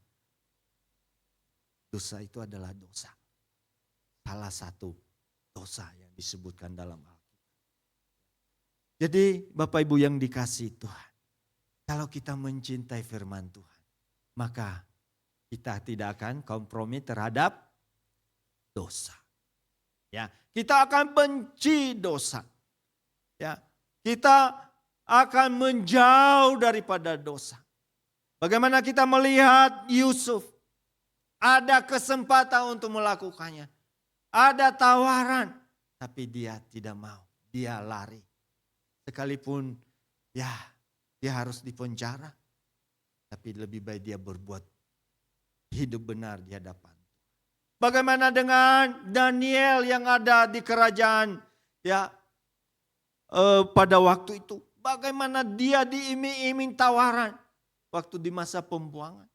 Dosa itu adalah dosa. Salah satu dosa yang disebutkan dalam Alkitab. Jadi Bapak Ibu yang dikasihi Tuhan. Kalau kita mencintai firman Tuhan, maka kita tidak akan kompromi terhadap dosa. Ya, kita akan benci dosa. Ya, kita akan menjauh daripada dosa. Bagaimana kita melihat Yusuf, ada kesempatan untuk melakukannya. Ada tawaran, tapi dia tidak mau. Dia lari. Sekalipun ya dia harus dipenjara. Tapi lebih baik dia berbuat hidup benar di hadapan. Bagaimana dengan Daniel yang ada di kerajaan ya pada waktu itu? Bagaimana dia diiming-iming tawaran waktu di masa pembuangan?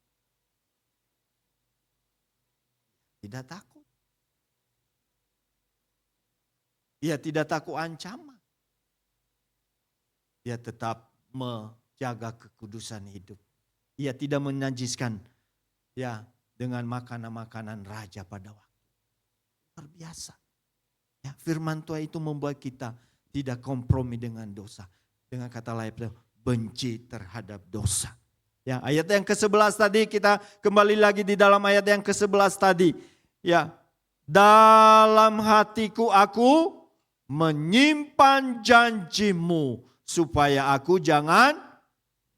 Tidak takut. Dia tidak takut ancaman. Dia tetap menjaga kekudusan hidup. Ia tidak menajiskan ya dengan makanan-makanan raja pada waktu. Luar biasa. Ya, firman Tuhan itu membuat kita tidak kompromi dengan dosa. Dengan kata lain, benci terhadap dosa. Ya, ayat yang ke-11 tadi, kita kembali lagi di dalam ayat yang ke-11 tadi. Ya, dalam hatiku aku menyimpan janjimu supaya aku jangan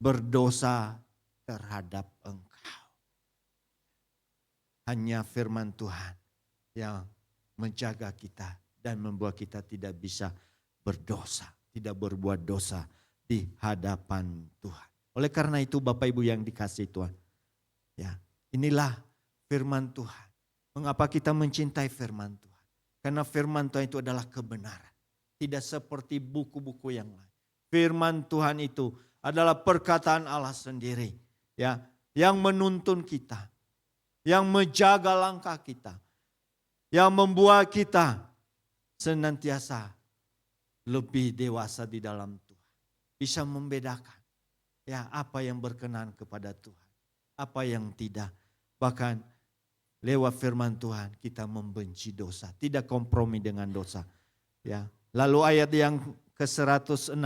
berdosa terhadap engkau. Hanya firman Tuhan yang menjaga kita dan membuat kita tidak bisa berdosa, tidak berbuat dosa di hadapan Tuhan. Oleh karena itu Bapak Ibu yang dikasihi Tuhan, ya, inilah firman Tuhan. Mengapa kita mencintai firman Tuhan? Karena firman Tuhan itu adalah kebenaran. Tidak seperti buku-buku yang lain. Firman Tuhan itu adalah perkataan Allah sendiri, ya, yang menuntun kita, yang menjaga langkah kita, yang membuat kita senantiasa lebih dewasa di dalam Tuhan. Bisa membedakan ya apa yang berkenan kepada Tuhan, apa yang tidak. Bahkan lewat firman Tuhan kita membenci dosa, tidak kompromi dengan dosa. Ya. Lalu ayat yang ke-165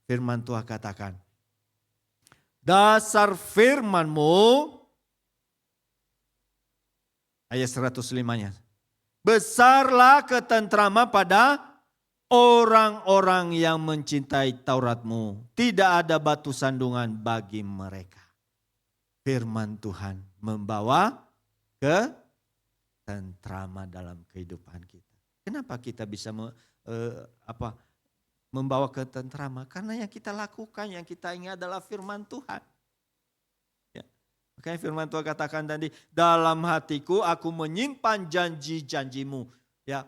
firman Tuhan katakan, dasar firman-Mu, ayat 105-nya, besarlah ketentraman pada orang-orang yang mencintai Taurat-Mu. Tidak ada batu sandungan bagi mereka. Firman Tuhan membawa ketentraman dalam kehidupan kita. Kenapa kita bisa membawa ketentraman? Karena yang kita lakukan, yang kita ingat adalah firman Tuhan. Ya. Makanya firman Tuhan katakan tadi, dalam hatiku aku menyimpan janji-janjimu. Ya,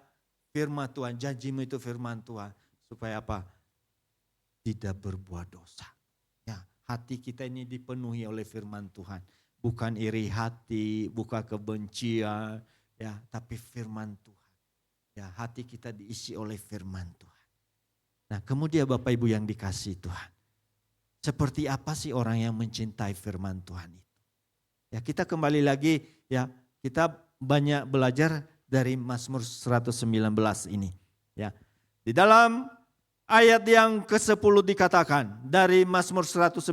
firman Tuhan, janjimu itu firman Tuhan. Supaya apa? Tidak berbuat dosa. Ya, hati kita ini dipenuhi oleh firman Tuhan. Bukan iri hati, bukan kebencian, ya, tapi firman Tuhan. Ya, hati kita diisi oleh firman Tuhan. Nah, kemudian Bapak Ibu yang dikasihi Tuhan. Seperti apa sih orang yang mencintai firman Tuhan itu? Ya, kita kembali lagi, ya, kita banyak belajar dari Mazmur 119 ini. Ya. Di dalam ayat yang ke-10 dikatakan dari Mazmur 119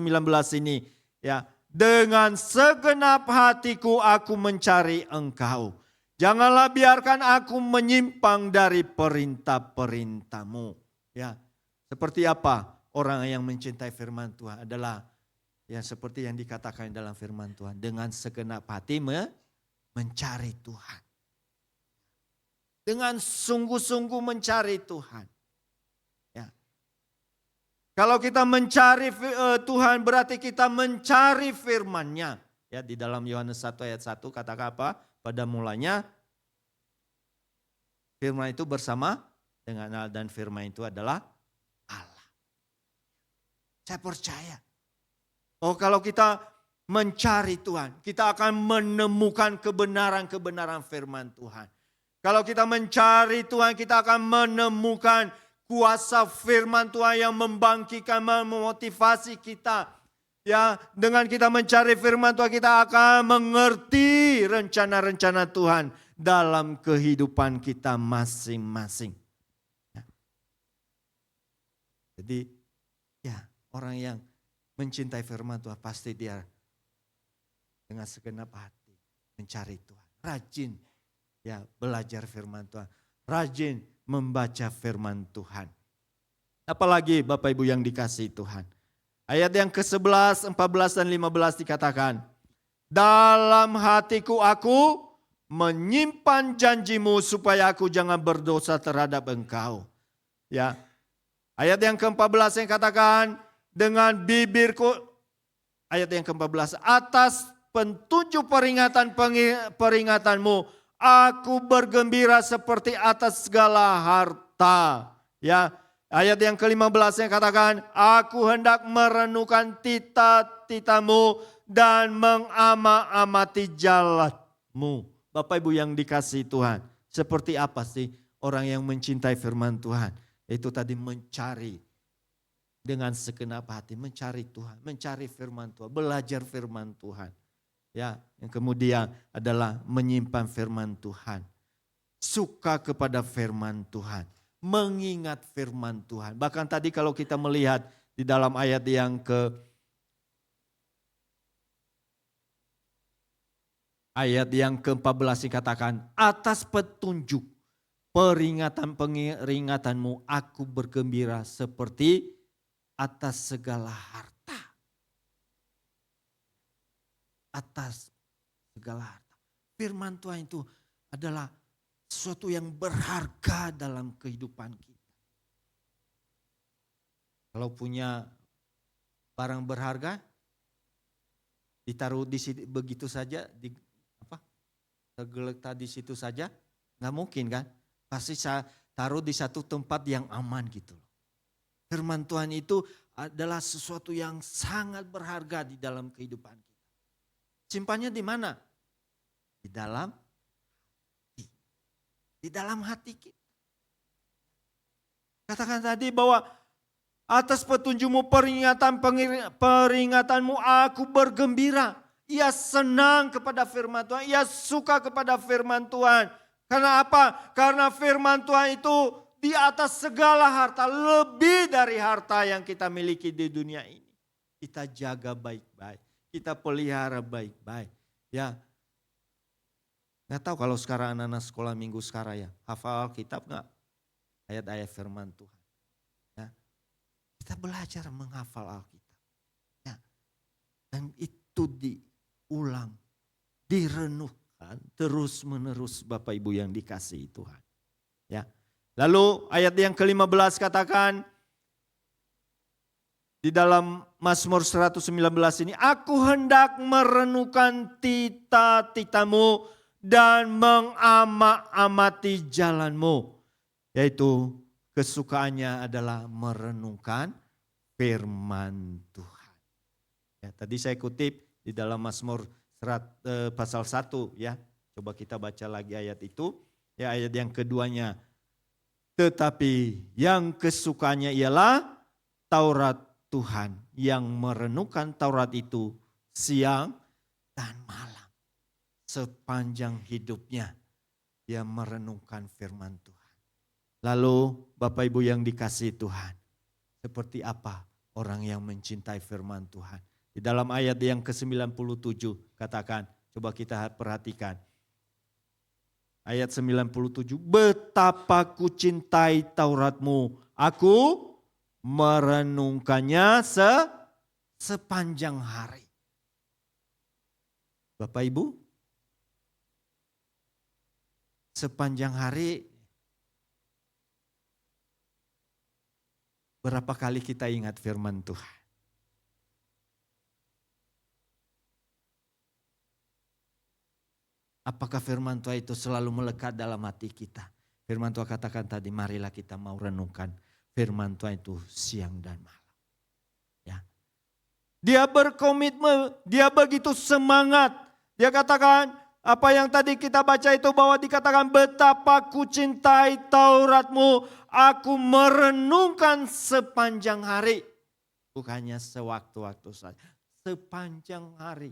ini, ya, dengan segenap hatiku aku mencari Engkau. Janganlah biarkan aku menyimpang dari perintah-perintah-Mu. Ya, seperti apa orang yang mencintai firman Tuhan adalah ya seperti yang dikatakan dalam firman Tuhan. Dengan segenap hati mencari Tuhan. Dengan sungguh-sungguh mencari Tuhan. Ya. Kalau kita mencari Tuhan berarti kita mencari firman-Nya. Ya, di dalam Yohanes 1 ayat 1 katakan apa? Pada mulanya firman itu bersama dengan Allah dan firman itu adalah Allah. Saya percaya. Oh, kalau kita mencari Tuhan, kita akan menemukan kebenaran-kebenaran firman Tuhan. Kalau kita mencari Tuhan, kita akan menemukan kuasa firman Tuhan yang membangkitkan, memotivasi kita. Ya, dengan kita mencari firman Tuhan, kita akan mengerti rencana-rencana Tuhan dalam kehidupan kita masing-masing. Ya. Jadi, ya, orang yang mencintai firman Tuhan, pasti dia dengan segenap hati mencari Tuhan. Rajin ya belajar firman Tuhan. Rajin membaca firman Tuhan. Apalagi Bapak Ibu yang dikasihi Tuhan. Ayat yang ke-11, 14 dan 15 dikatakan, dalam hatiku aku menyimpan janjimu supaya aku jangan berdosa terhadap engkau. Ya. Ayat yang ke-14 yang katakan, dengan bibirku, ayat yang ke-14, atas petunjuk peringatanmu, aku bergembira seperti atas segala harta. Ya. Ayat yang ke-15 yang katakan, aku hendak merenungkan tita-titamu dan mengamati jalanmu. Bapak Ibu yang dikasihi Tuhan, seperti apa sih orang yang mencintai firman Tuhan? Itu tadi mencari dengan segenap hati, mencari Tuhan, mencari firman Tuhan, belajar firman Tuhan. Ya, yang kemudian adalah menyimpan firman Tuhan. Suka kepada firman Tuhan, mengingat firman Tuhan. Bahkan tadi kalau kita melihat di dalam ayat yang ke-14 dikatakan, atas petunjuk peringatanmu aku bergembira seperti atas segala harta. Atas segala harta. Firman Tuhan itu adalah sesuatu yang berharga dalam kehidupan kita. Kalau punya barang berharga, ditaruh di situ begitu saja, tergeletak di situ saja, nggak mungkin kan? Pasti saya taruh di satu tempat yang aman gitu. Firman Tuhan itu adalah sesuatu yang sangat berharga di dalam kehidupan kita. Simpannya di mana? Di dalam hati. Di dalam hati kita. Katakan tadi bahwa atas petunjukmu peringatanmu aku bergembira. Ia senang kepada firman Tuhan. Ia suka kepada firman Tuhan. Karena apa? Karena firman Tuhan itu di atas segala harta. Lebih dari harta yang kita miliki di dunia ini. Kita jaga baik-baik. Kita pelihara baik-baik. Ya. Nggak tahu kalau sekarang anak-anak sekolah minggu sekarang ya. Hafal Alkitab nggak? Ayat-ayat firman Tuhan. Ya. Kita belajar menghafal Alkitab. Ya. Dan itu diulang. Direnungkan terus menerus Bapak Ibu yang dikasihi Tuhan. Ya. Lalu ayat yang ke-15 katakan di dalam Mazmur 119 ini, aku hendak merenungkan tita-titamu dan mengamati jalanmu. Yaitu kesukaannya adalah merenungkan firman Tuhan. Ya, tadi saya kutip di dalam Mazmur pasal 1 ya. Coba kita baca lagi ayat itu. Ya, ayat yang keduanya. Tetapi yang kesukaannya ialah Taurat Tuhan, yang merenungkan Taurat itu siang dan malam. Sepanjang hidupnya dia merenungkan firman Tuhan. Lalu Bapak Ibu yang dikasihi Tuhan, seperti apa orang yang mencintai firman Tuhan? Di dalam ayat yang ke-97 katakan, coba kita perhatikan. Ayat 97, betapa ku cintai Tauratmu, aku merenungkannya sepanjang hari. Bapak Ibu, sepanjang hari berapa kali kita ingat firman Tuhan? Apakah firman Tuhan itu selalu melekat dalam hati kita? Firman Tuhan katakan tadi, marilah kita mau renungkan firman Tuhan itu siang dan malam. Ya. Dia berkomitmen, dia begitu semangat. Dia katakan, apa yang tadi kita baca itu bahwa dikatakan betapa ku cintai Tauratmu, aku merenungkan sepanjang hari. Bukannya sewaktu-waktu saja, sepanjang hari.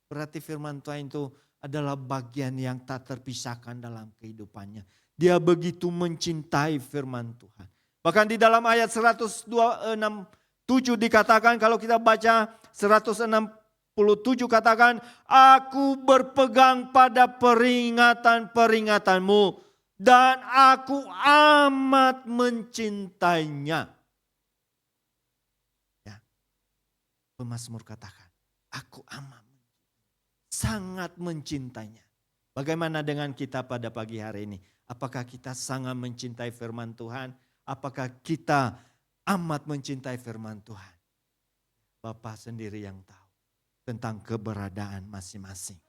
Berarti firman Tuhan itu adalah bagian yang tak terpisahkan dalam kehidupannya. Dia begitu mencintai firman Tuhan. Bahkan di dalam ayat 167 dikatakan, kalau kita baca 167 katakan, aku berpegang pada peringatan-peringatanmu dan aku amat mencintainya. Ya. Pemazmur katakan, aku amat sangat mencintainya. Bagaimana dengan kita pada pagi hari ini? Apakah kita sangat mencintai firman Tuhan? Apakah kita amat mencintai firman Tuhan? Bapa sendiri yang tahu tentang keberadaan masing-masing.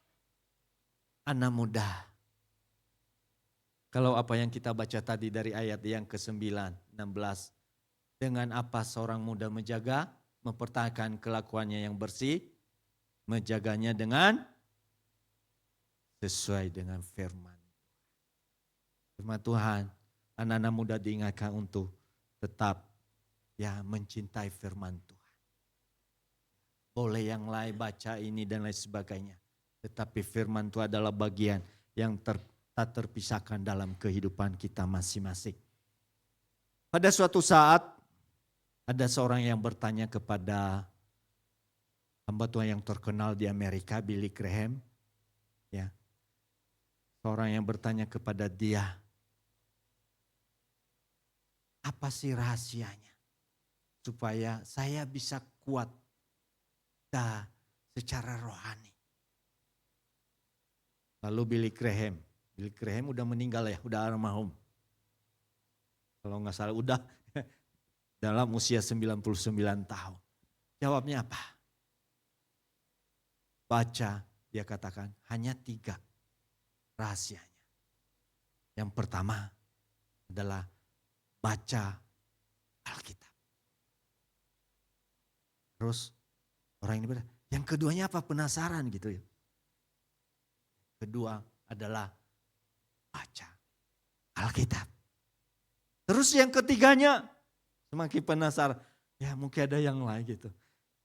Anak muda. Kalau apa yang kita baca tadi dari ayat yang ke-9, 16. Dengan apa seorang muda menjaga, mempertahankan kelakuannya yang bersih, menjaganya dengan sesuai dengan firman. Firman Tuhan, anak-anak muda diingatkan untuk tetap mencintai firman Tuhan. Boleh yang lain baca ini dan lain sebagainya. Tetapi firman Tuhan adalah bagian yang tak terpisahkan dalam kehidupan kita masing-masing. Pada suatu saat ada seorang yang bertanya kepada hamba Tuhan yang terkenal di Amerika, Billy Graham. Ya. Seorang yang bertanya kepada dia, apa sih rahasianya supaya saya bisa kuat secara rohani? Lalu Billy Graham udah meninggal ya, udah almarhum. Kalau nggak salah udah dalam usia 99 tahun. Jawabnya apa? Baca, dia katakan hanya 3 rahasianya. Yang pertama adalah baca Alkitab. Terus orang ini berkata, yang keduanya apa? Penasaran gitu ya. Kedua adalah baca Alkitab. Terus yang ketiganya semakin penasaran. Ya mungkin ada yang lain gitu.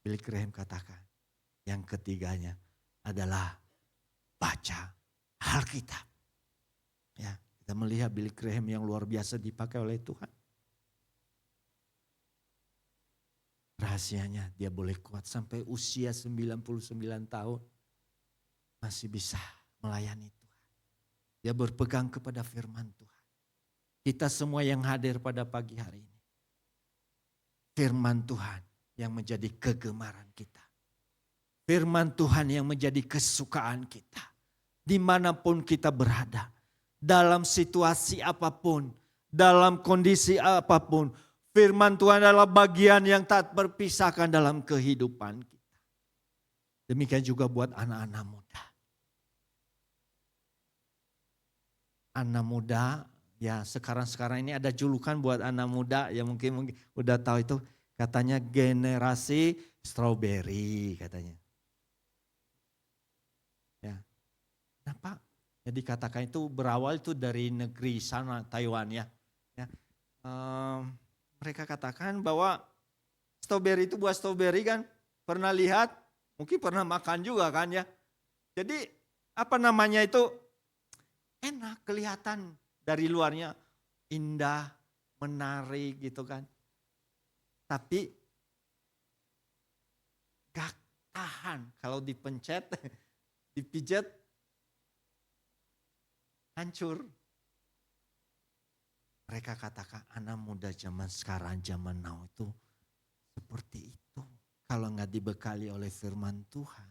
Billy Graham katakan yang ketiganya adalah baca Alkitab. Ya, kita melihat Billy Graham yang luar biasa dipakai oleh Tuhan. Rahasianya dia boleh kuat sampai usia 99 tahun. Masih bisa melayani Tuhan. Dia berpegang kepada firman Tuhan. Kita semua yang hadir pada pagi hari ini. Firman Tuhan yang menjadi kegemaran kita. Firman Tuhan yang menjadi kesukaan kita. Dimanapun kita berada. Dalam situasi apapun. Dalam kondisi apapun. Firman Tuhan adalah bagian yang tak berpisahkan dalam kehidupan kita. Demikian juga buat anak-anak muda. Anak muda, ya sekarang ini ada julukan buat anak muda yang mungkin udah tahu itu. Katanya generasi strawberry katanya. Ya, kenapa? Jadi katakan itu berawal itu dari negeri sana, Taiwan ya. Mereka katakan bahwa strawberry itu buah strawberry kan, pernah lihat, mungkin pernah makan juga kan ya. Jadi apa namanya itu enak kelihatan dari luarnya, indah, menarik gitu kan. Tapi gak tahan kalau dipencet, dipijat, hancur. Mereka katakan anak muda zaman sekarang, zaman now itu seperti itu. Kalau nggak dibekali oleh firman Tuhan,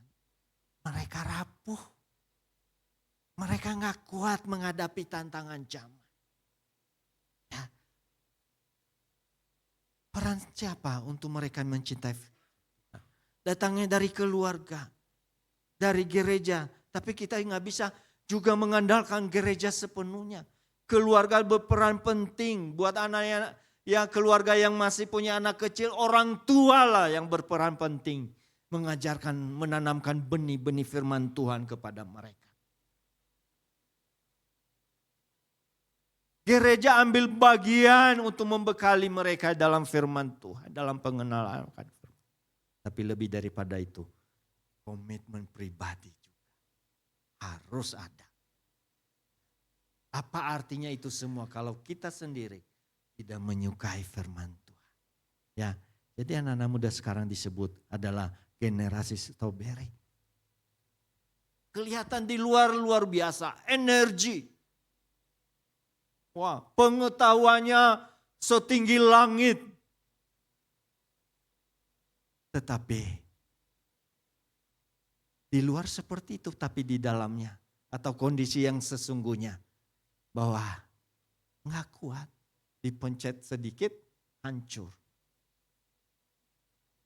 mereka rapuh. Mereka nggak kuat menghadapi tantangan zaman. Ya. Peran siapa untuk mereka mencintai? Datangnya dari keluarga, dari gereja. Tapi kita nggak bisa juga mengandalkan gereja sepenuhnya. Keluarga berperan penting buat anak ya keluarga yang masih punya anak kecil, orang tua lah yang berperan penting mengajarkan, menanamkan benih-benih firman Tuhan kepada mereka. Gereja ambil bagian untuk membekali mereka dalam firman Tuhan, dalam pengenalan. Tapi lebih daripada itu, komitmen pribadi juga harus ada. Apa artinya itu semua kalau kita sendiri tidak menyukai firman Tuhan? Ya, Jadi anak-anak muda sekarang disebut adalah generasi strawberry. Kelihatan di luar biasa, energi. Wah, pengetahuannya setinggi langit. Tetapi di luar seperti itu, tapi di dalamnya atau kondisi yang sesungguhnya bahwa nggak kuat, dipencet sedikit hancur,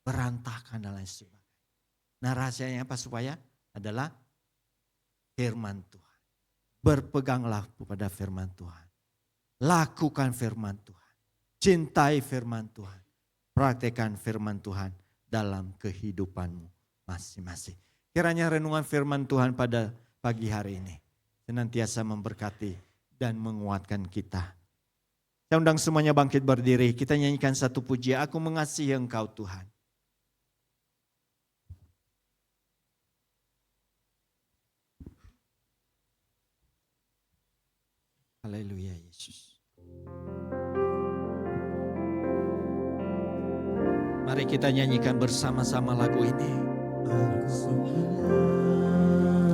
berantakan dan lain sebagainya. Nah rahasianya apa supaya? Adalah firman Tuhan. Berpeganglah kepada firman Tuhan. Lakukan firman Tuhan. Cintai firman Tuhan. Praktekkan firman Tuhan dalam kehidupanmu masing-masing. Kiranya renungan firman Tuhan pada pagi hari ini senantiasa memberkati dan menguatkan kita. Saya undang semuanya bangkit berdiri. Kita nyanyikan satu pujian. Aku mengasihi Engkau Tuhan. Haleluya Yesus. Mari kita nyanyikan bersama-sama lagu ini. Aku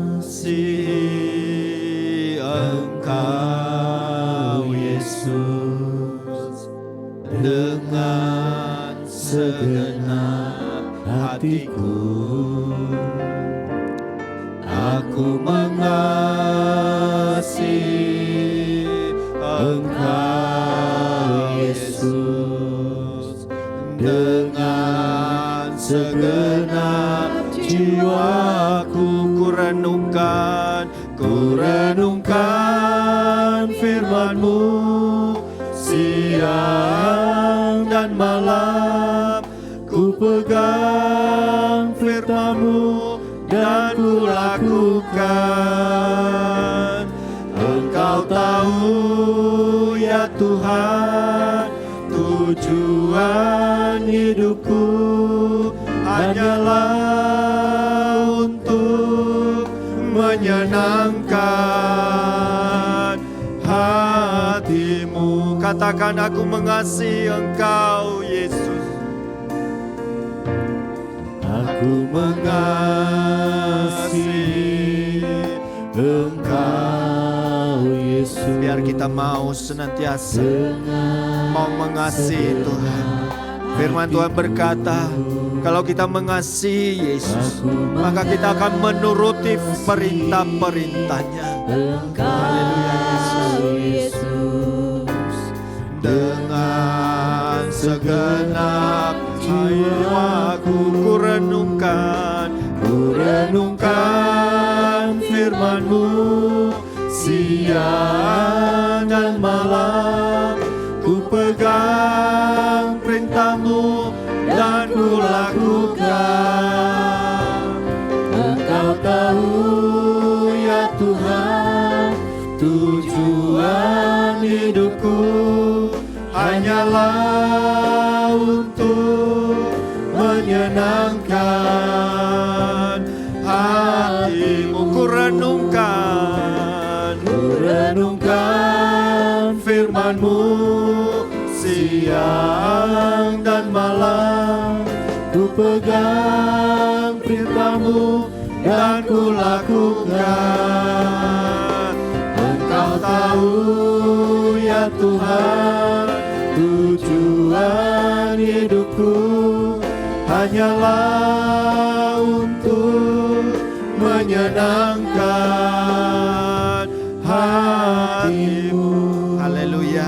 mengasihi Engkau Yesus dengan segenap hatiku. Aku mengasihi Engkau Yesus dengan segenap jiwaku. Ku renungkan firman-Mu siang dan malam. Ku pegang firman-Mu dan ku lakukan. Engkau tahu ya Tuhan, tujuan hidupku hanyalah untuk menyenangkan hati-Mu. Katakan aku mengasihi Engkau Yesus. Aku mengasihi Engkau Yesus. Biar kita mau senantiasa mau mengasihi Tuhan. Firman Tuhan berkata, kalau kita mengasihi Yesus, maka kita akan menuruti perintah-perintahnya. Haleluya Yesus. Dengan segenap jiwaku ku renungkan firman-Mu siang dan malam. Ku pegang perintah-Mu dan ku lakukan. Engkau tahu ya Tuhan, tujuan hidupku hanyalah untuk menyenangkan hati-Mu. Ku renungkan firman-Mu siang dan malam. Ku pegang perintah-Mu dan ku lakukan. Engkau tahu ya Tuhan, tujuan hidupku hanyalah untuk menyenangkan hati-Mu. Haleluya.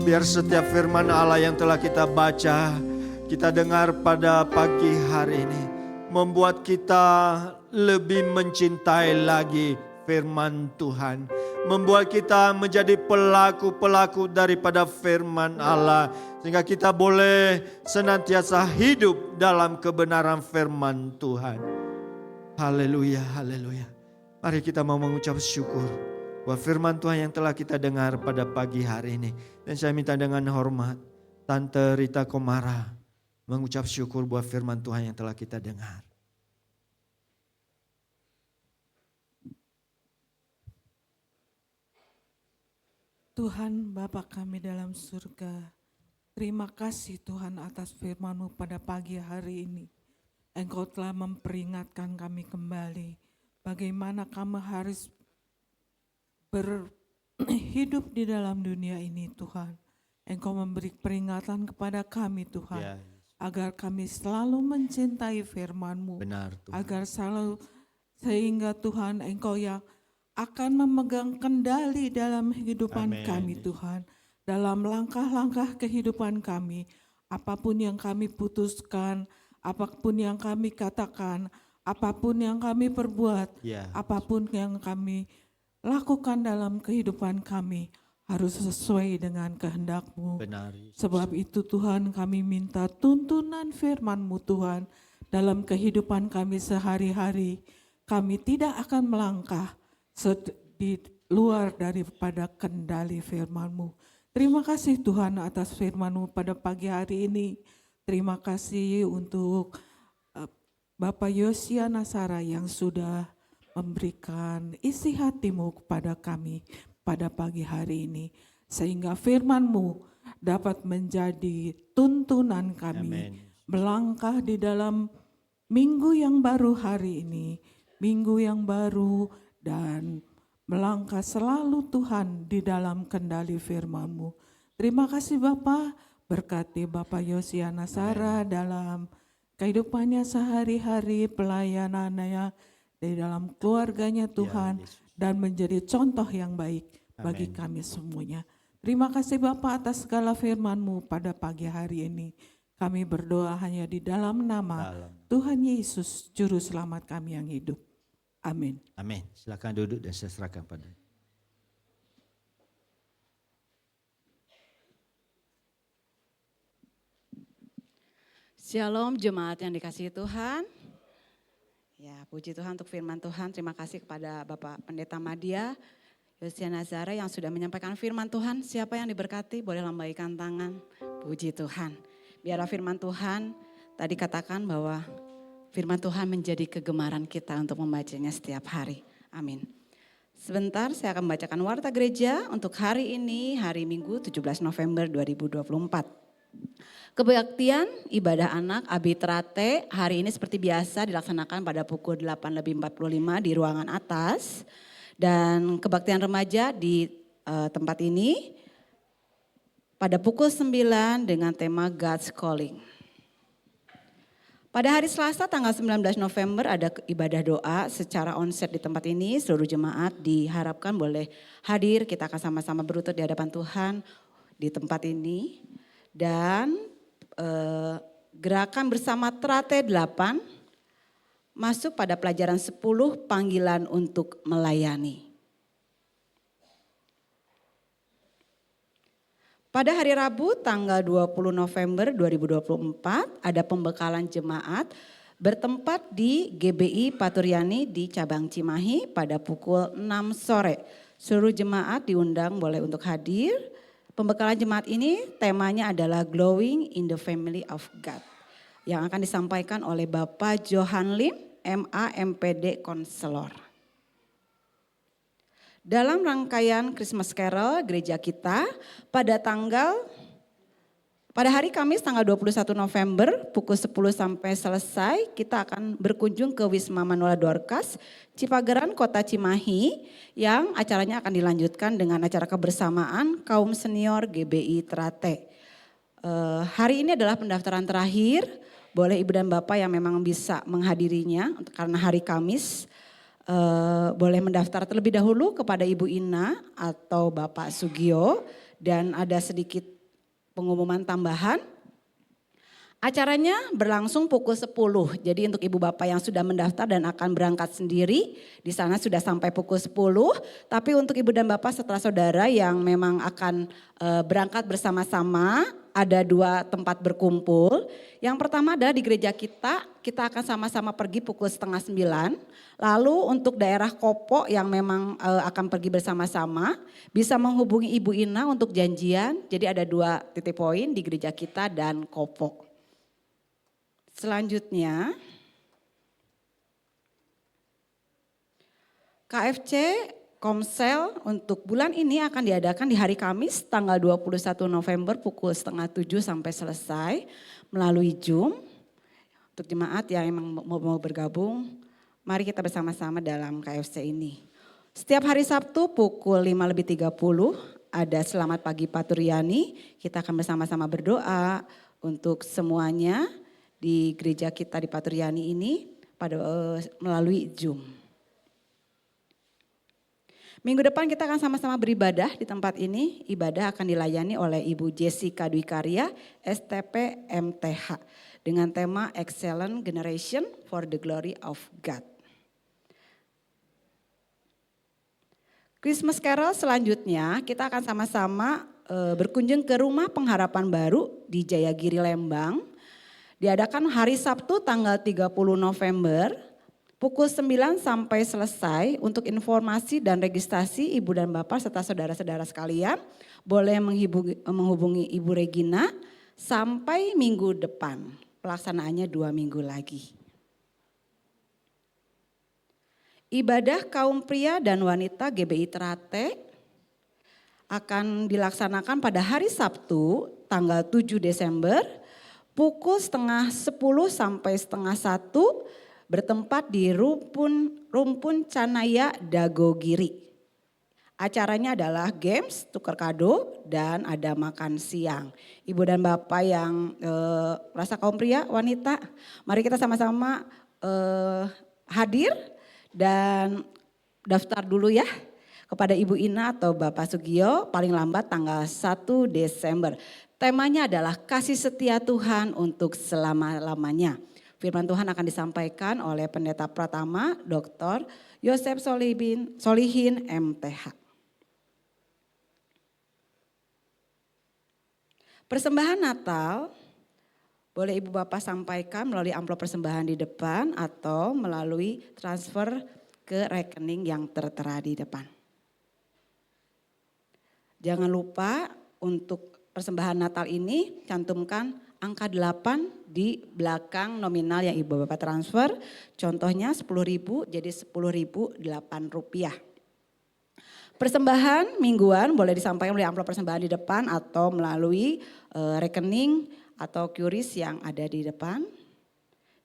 Biar setiap firman Allah yang telah kita baca, kita dengar pada pagi hari ini, membuat kita lebih mencintai lagi firman Tuhan. Membuat kita menjadi pelaku-pelaku daripada firman Allah. Sehingga kita boleh senantiasa hidup dalam kebenaran firman Tuhan. Haleluya, haleluya. Mari kita mau mengucap syukur bahwa firman Tuhan yang telah kita dengar pada pagi hari ini. Dan saya minta dengan hormat Tante Rita Komara mengucap syukur buat firman Tuhan yang telah kita dengar. Tuhan Bapa kami dalam surga, Terima kasih Tuhan atas firman-Mu pada pagi hari ini. Engkau telah memperingatkan kami kembali bagaimana kami harus berhidup di dalam dunia ini Tuhan. Engkau memberi peringatan kepada kami Tuhan, Ya, agar kami selalu mencintai firman-Mu. benar Tuhan. Agar selalu sehingga Tuhan Engkau yang akan memegang kendali dalam kehidupan Amin. kami Tuhan. Dalam langkah-langkah kehidupan kami, apapun yang kami putuskan, apapun yang kami katakan, apapun yang kami perbuat, Ya, apapun yang kami lakukan dalam kehidupan kami, harus sesuai dengan kehendak-Mu. benar. Yesus. Sebab itu Tuhan, kami minta tuntunan firman-Mu Tuhan dalam kehidupan kami sehari-hari. Kami tidak akan melangkah di luar daripada kendali firman-Mu. Terima kasih Tuhan atas firman-Mu pada pagi hari ini. Terima kasih untuk Bapak Yosia Nasara yang sudah memberikan isi hati-Mu kepada kami pada pagi hari ini. Sehingga firman-Mu dapat menjadi tuntunan kami Amin. melangkah di dalam minggu yang baru hari ini. Minggu yang baru dan melangkah selalu Tuhan di dalam kendali firman-Mu. Terima kasih Bapak, berkati Bapak Yosia Nasara dalam kehidupannya sehari-hari, pelayanannya di dalam keluarganya Tuhan, Yesus. dan menjadi contoh yang baik bagi Amin. kami semuanya. Terima kasih Bapak atas segala firman-Mu pada pagi hari ini. Kami berdoa hanya di dalam nama Tuhan Yesus, Juru Selamat kami yang hidup. Amin. Amin. Silakan duduk dan saya serahkan pada. Shalom jemaat yang dikasihi Tuhan. Ya, puji Tuhan untuk firman Tuhan. Terima kasih kepada Bapak Pendeta Madya Yosia Nazara yang sudah menyampaikan firman Tuhan. Siapa yang diberkati boleh lambaikan tangan. Puji Tuhan. Biarlah firman Tuhan tadi katakan bahwa firman Tuhan menjadi kegemaran kita untuk membacanya setiap hari. Amin. Sebentar saya akan membacakan warta gereja untuk hari ini, hari Minggu 17 November 2024. Kebaktian ibadah anak Abitrate hari ini seperti biasa dilaksanakan pada pukul 8:45 di ruangan atas. Dan kebaktian remaja di tempat ini pada pukul 9 dengan tema God's Calling. Pada hari Selasa tanggal 19 November ada ibadah doa secara onset di tempat ini. Seluruh jemaat diharapkan boleh hadir, kita akan sama-sama berlutut di hadapan Tuhan di tempat ini. Dan gerakan bersama Trate 8 masuk pada pelajaran 10 panggilan untuk melayani. Pada hari Rabu tanggal 20 November 2024 ada pembekalan jemaat bertempat di GBI Paturyani di cabang Cimahi pada pukul 6 sore. Seluruh jemaat diundang boleh untuk hadir. Pembekalan jemaat ini temanya adalah Glowing in the Family of God. Yang akan disampaikan oleh Bapak Johan Lim, MA MPD Konselor. Dalam rangkaian Christmas Carol gereja kita pada hari Kamis tanggal 21 November pukul 10 sampai selesai kita akan berkunjung ke Wisma Manuela Dorcas, Cipageran, Kota Cimahi yang acaranya akan dilanjutkan dengan acara kebersamaan kaum senior GBI Trate. Hari ini adalah pendaftaran terakhir, boleh ibu dan bapak yang memang bisa menghadirinya karena hari Kamis. Boleh mendaftar terlebih dahulu kepada Ibu Ina atau Bapak Sugio dan ada sedikit pengumuman tambahan. Acaranya berlangsung pukul 10. Jadi untuk ibu bapak yang sudah mendaftar dan akan berangkat sendiri, di sana sudah sampai pukul 10. Tapi untuk ibu dan bapak setelah saudara yang memang akan berangkat bersama-sama, ada 2 tempat berkumpul. Yang pertama adalah di gereja kita akan sama-sama pergi pukul 8:30. Lalu untuk daerah Kopo yang memang akan pergi bersama-sama, bisa menghubungi Ibu Ina untuk janjian. Jadi ada 2 titik poin di gereja kita dan Kopo. Selanjutnya, KFC Komsel untuk bulan ini akan diadakan di hari Kamis tanggal 21 November pukul 6:30 sampai selesai melalui Zoom. Untuk jemaat yang memang mau bergabung, mari kita bersama-sama dalam KFC ini. Setiap hari Sabtu pukul 5:30 ada Selamat Pagi Paturyani. Kita akan bersama-sama berdoa untuk semuanya di gereja kita di Paturyani ini melalui Zoom. Minggu depan kita akan sama-sama beribadah di tempat ini. Ibadah akan dilayani oleh Ibu Jessica Dwi Karya, STP MTH. Dengan tema Excellent Generation for the Glory of God. Christmas Carol selanjutnya kita akan sama-sama berkunjung ke Rumah Pengharapan Baru di Jayagiri Lembang. Diadakan hari Sabtu tanggal 30 November. Pukul 9 sampai selesai. Untuk informasi dan registrasi Ibu dan Bapak serta saudara-saudara sekalian boleh menghubungi Ibu Regina sampai minggu depan. Pelaksanaannya 2 minggu lagi. Ibadah kaum pria dan wanita GBI Terate akan dilaksanakan pada hari Sabtu tanggal 7 Desember pukul 9:30 sampai 9:30 bertempat di Rumpun Canaya Dagogiri. Acaranya adalah games, tukar kado, dan ada makan siang. Ibu dan Bapak yang merasa kaum pria, wanita, mari kita sama-sama hadir dan daftar dulu ya kepada Ibu Ina atau Bapak Sugio paling lambat tanggal 1 Desember. Temanya adalah kasih setia Tuhan untuk selama-lamanya. Firman Tuhan akan disampaikan oleh Pendeta Pratama, Dr. Yosef Solihin MTH. Persembahan Natal boleh Ibu Bapak sampaikan melalui amplop persembahan di depan atau melalui transfer ke rekening yang tertera di depan. Jangan lupa untuk persembahan Natal ini cantumkan angka 8 di belakang nominal yang Ibu Bapak transfer. Contohnya 10.000 jadi 10.008 rupiah. Persembahan mingguan boleh disampaikan melalui amplop persembahan di depan atau melalui rekening atau QRIS yang ada di depan.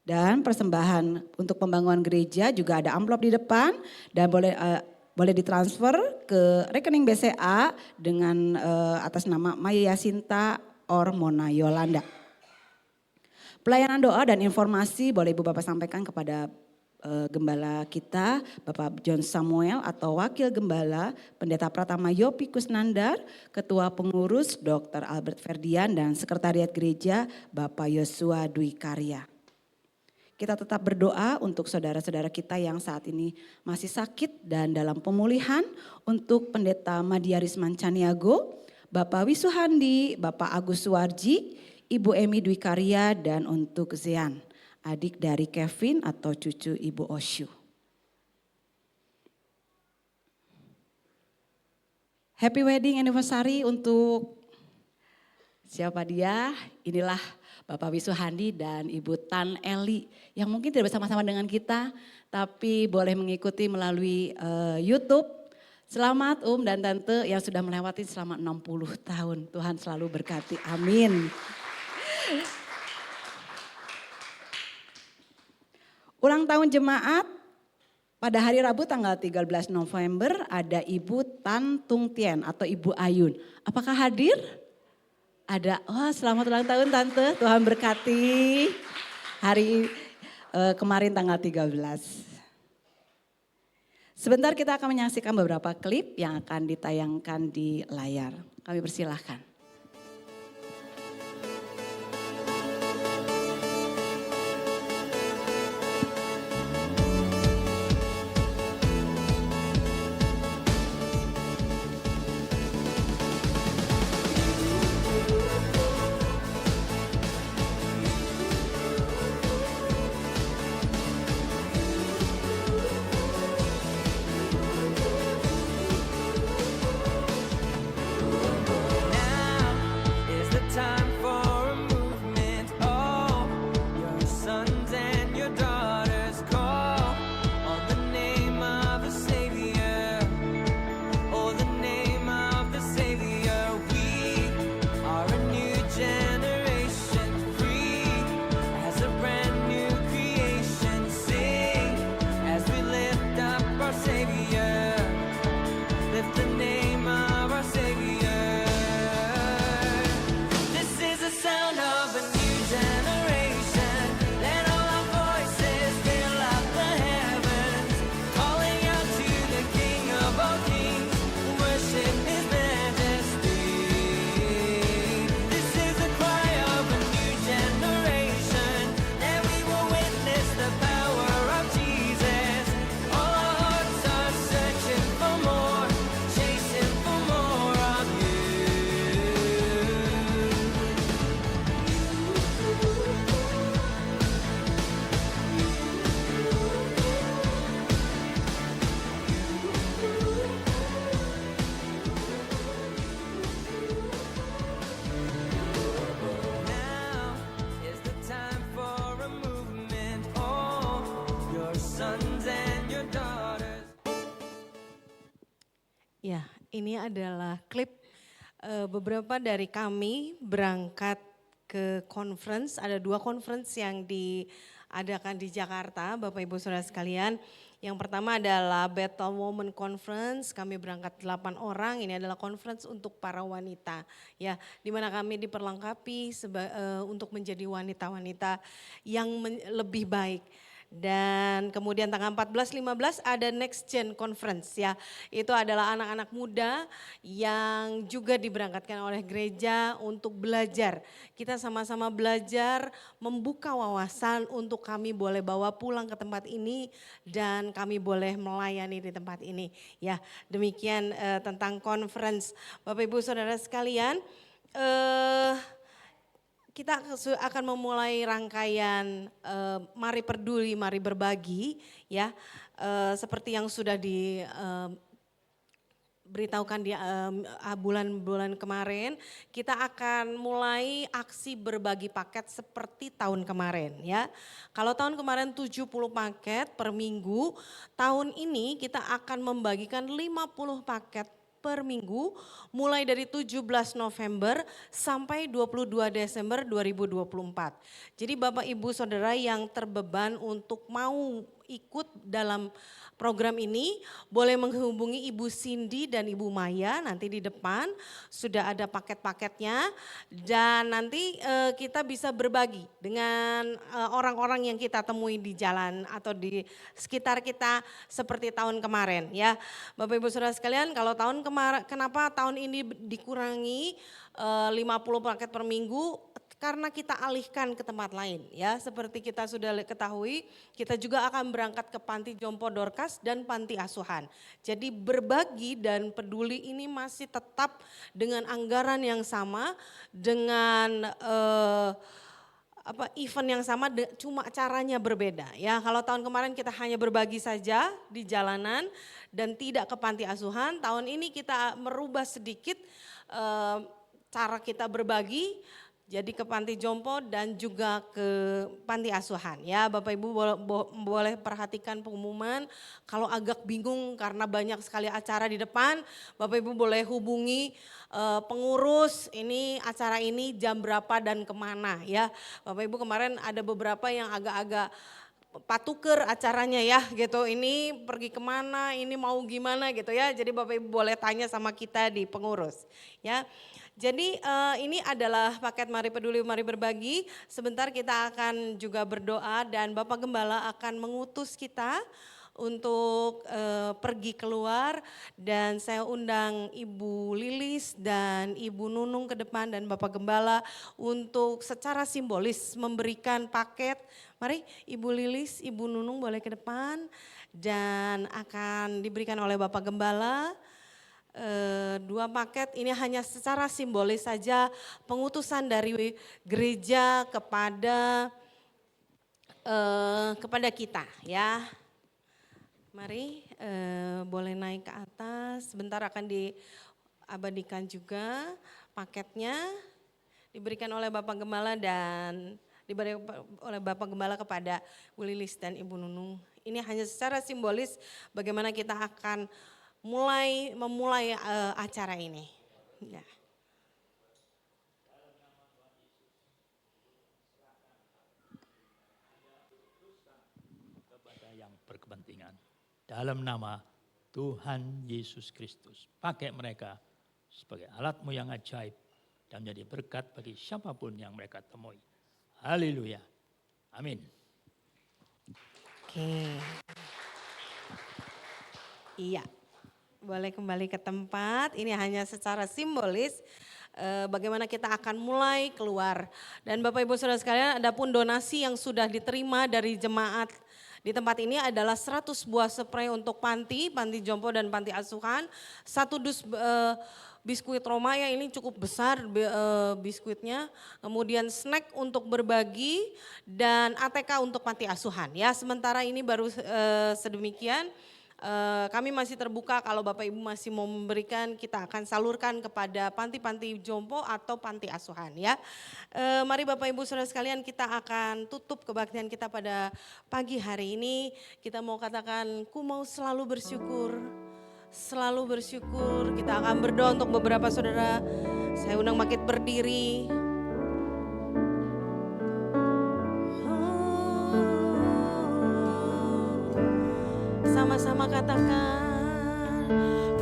Dan persembahan untuk pembangunan gereja juga ada amplop di depan dan boleh ditransfer ke rekening BCA dengan atas nama Maya Yasinta or Mona Yolanda. Pelayanan doa dan informasi boleh Ibu Bapak sampaikan kepada Gembala kita, Bapak John Samuel atau Wakil Gembala, Pendeta Pratama Yopi Kusnandar, Ketua Pengurus Dr. Albert Ferdian dan Sekretariat Gereja Bapak Yosua Dwi Karya. Kita tetap berdoa untuk saudara-saudara kita yang saat ini masih sakit dan dalam pemulihan, untuk Pendeta Madia Risman Caniago, Bapak Wisuhandi, Bapak Agus Suwarji, Ibu Emi Dwi Karya, dan untuk Zean, adik dari Kevin atau cucu Ibu Osyu. Happy wedding anniversary untuk siapa dia? Inilah Bapak Wisuhandi dan Ibu Tan Eli yang mungkin tidak bersama-sama dengan kita tapi boleh mengikuti melalui YouTube. Selamat dan Tante yang sudah melewati selama 60 tahun. Tuhan selalu berkati. Amin. Ulang tahun jemaat pada hari Rabu tanggal 13 November ada Ibu Tan Tung Tien atau Ibu Ayun. Apakah hadir? Ada. Oh, selamat ulang tahun Tante. Tuhan berkati. Hari kemarin tanggal 13. Sebentar kita akan menyaksikan beberapa klip yang akan ditayangkan di layar. Kami persilahkan. Now Ya, ini adalah klip beberapa dari kami berangkat ke conference. Ada 2 conference yang diadakan di Jakarta, Bapak Ibu Saudara sekalian. Yang pertama adalah Battle Woman Conference, kami berangkat 8 orang, ini adalah conference untuk para wanita. Ya, di mana kami diperlengkapi untuk menjadi wanita-wanita yang lebih baik. Dan kemudian tanggal 14-15 ada Next Gen Conference ya. Itu adalah anak-anak muda yang juga diberangkatkan oleh gereja untuk belajar. Kita sama-sama belajar membuka wawasan untuk kami boleh bawa pulang ke tempat ini dan kami boleh melayani di tempat ini. Ya, demikian tentang conference. Bapak Ibu Saudara sekalian, kita akan memulai rangkaian Mari Peduli, Mari Berbagi ya. Seperti yang sudah diberitahukan di bulan-bulan kemarin, kita akan mulai aksi berbagi paket seperti tahun kemarin ya. Kalau tahun kemarin 70 paket per minggu, tahun ini kita akan membagikan 50 paket per minggu mulai dari 17 November sampai 22 Desember 2024. Jadi Bapak Ibu Saudara yang terbeban untuk mau ikut dalam program ini boleh menghubungi Ibu Cindy dan Ibu Maya, nanti di depan sudah ada paket-paketnya dan nanti kita bisa berbagi dengan orang-orang yang kita temui di jalan atau di sekitar kita seperti tahun kemarin ya. Bapak Ibu Saudara sekalian, kalau tahun kemarin, kenapa tahun ini dikurangi 50 paket per minggu? Karena kita alihkan ke tempat lain ya. Seperti kita sudah ketahui, kita juga akan berangkat ke Panti Jompo Dorcas dan Panti Asuhan. Jadi berbagi dan peduli ini masih tetap dengan anggaran yang sama, dengan event yang sama, cuma caranya berbeda ya. Kalau tahun kemarin kita hanya berbagi saja di jalanan dan tidak ke Panti Asuhan, tahun ini kita merubah sedikit cara kita berbagi. Jadi ke Panti Jompo dan juga ke Panti Asuhan ya. Bapak Ibu boleh perhatikan pengumuman. Kalau agak bingung karena banyak sekali acara di depan, Bapak Ibu boleh hubungi pengurus ini acara ini jam berapa dan kemana ya. Bapak Ibu kemarin ada beberapa yang agak-agak patuker acaranya ya gitu, ini pergi kemana, ini mau gimana gitu ya. Jadi Bapak Ibu boleh tanya sama kita di pengurus ya. Jadi ini adalah paket Mari Peduli, Mari Berbagi. Sebentar kita akan juga berdoa dan Bapak Gembala akan mengutus kita untuk pergi keluar dan saya undang Ibu Lilis dan Ibu Nunung ke depan dan Bapak Gembala untuk secara simbolis memberikan paket. Mari Ibu Lilis, Ibu Nunung boleh ke depan dan akan diberikan oleh Bapak Gembala. 2 paket ini hanya secara simbolis saja pengutusan dari gereja kepada kita ya. Mari boleh naik ke atas, sebentar akan diabadikan juga paketnya, diberikan oleh Bapak Gembala dan diberikan oleh Bapak Gembala kepada Bu Lilis dan Ibu Nunung. Ini hanya secara simbolis bagaimana kita akan memulai acara ini. Ya. Kepada yang berkepentingan. Dalam nama Tuhan Yesus Kristus. Pakai mereka sebagai alatmu yang ajaib dan menjadi berkat bagi siapapun yang mereka temui. Haleluya. Amin. Oke. Iya. Boleh kembali ke tempat, ini hanya secara simbolis bagaimana kita akan mulai keluar. Dan Bapak Ibu Saudara sekalian, adapun donasi yang sudah diterima dari jemaat di tempat ini adalah 100 buah spray untuk Panti Jompo dan Panti Asuhan, 1 dus biskuit Roma ya, ini cukup besar biskuitnya, kemudian snack untuk berbagi dan ATK untuk Panti Asuhan ya. Sementara ini baru sedemikian. Kami masih terbuka kalau Bapak Ibu masih mau memberikan, kita akan salurkan kepada panti-panti jompo atau panti asuhan ya. Mari Bapak Ibu Saudara sekalian, kita akan tutup kebaktian kita pada pagi hari ini. Kita mau katakan, ku mau selalu bersyukur selalu bersyukur. Kita akan berdoa untuk beberapa saudara. Saya undang bangkit berdiri. Sama-sama katakan,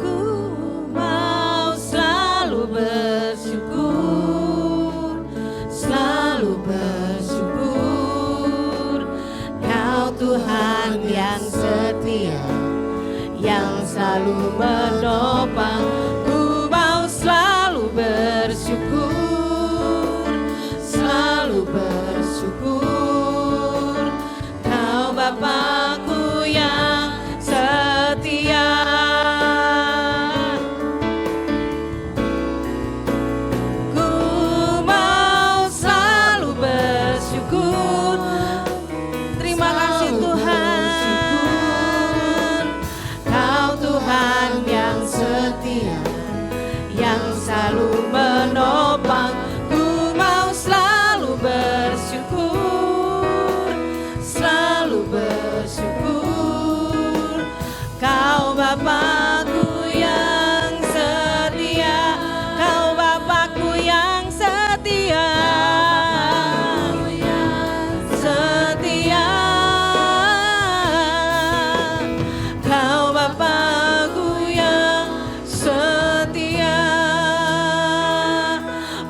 ku mau selalu bersyukur, selalu bersyukur. Kau Tuhan yang setia, yang selalu menopang. Ku mau selalu bersyukur, selalu bersyukur. Kau Bapakku yang setia. Ku mau selalu bersyukur. Terima kasih Tuhan. Kau Tuhan yang setia, yang selalu menopang. Ku mau selalu bersyukur, selalu bersyukur. Kau Bapakku yang setia, Kau Bapakku yang setia, setia. Kau Bapakku yang setia.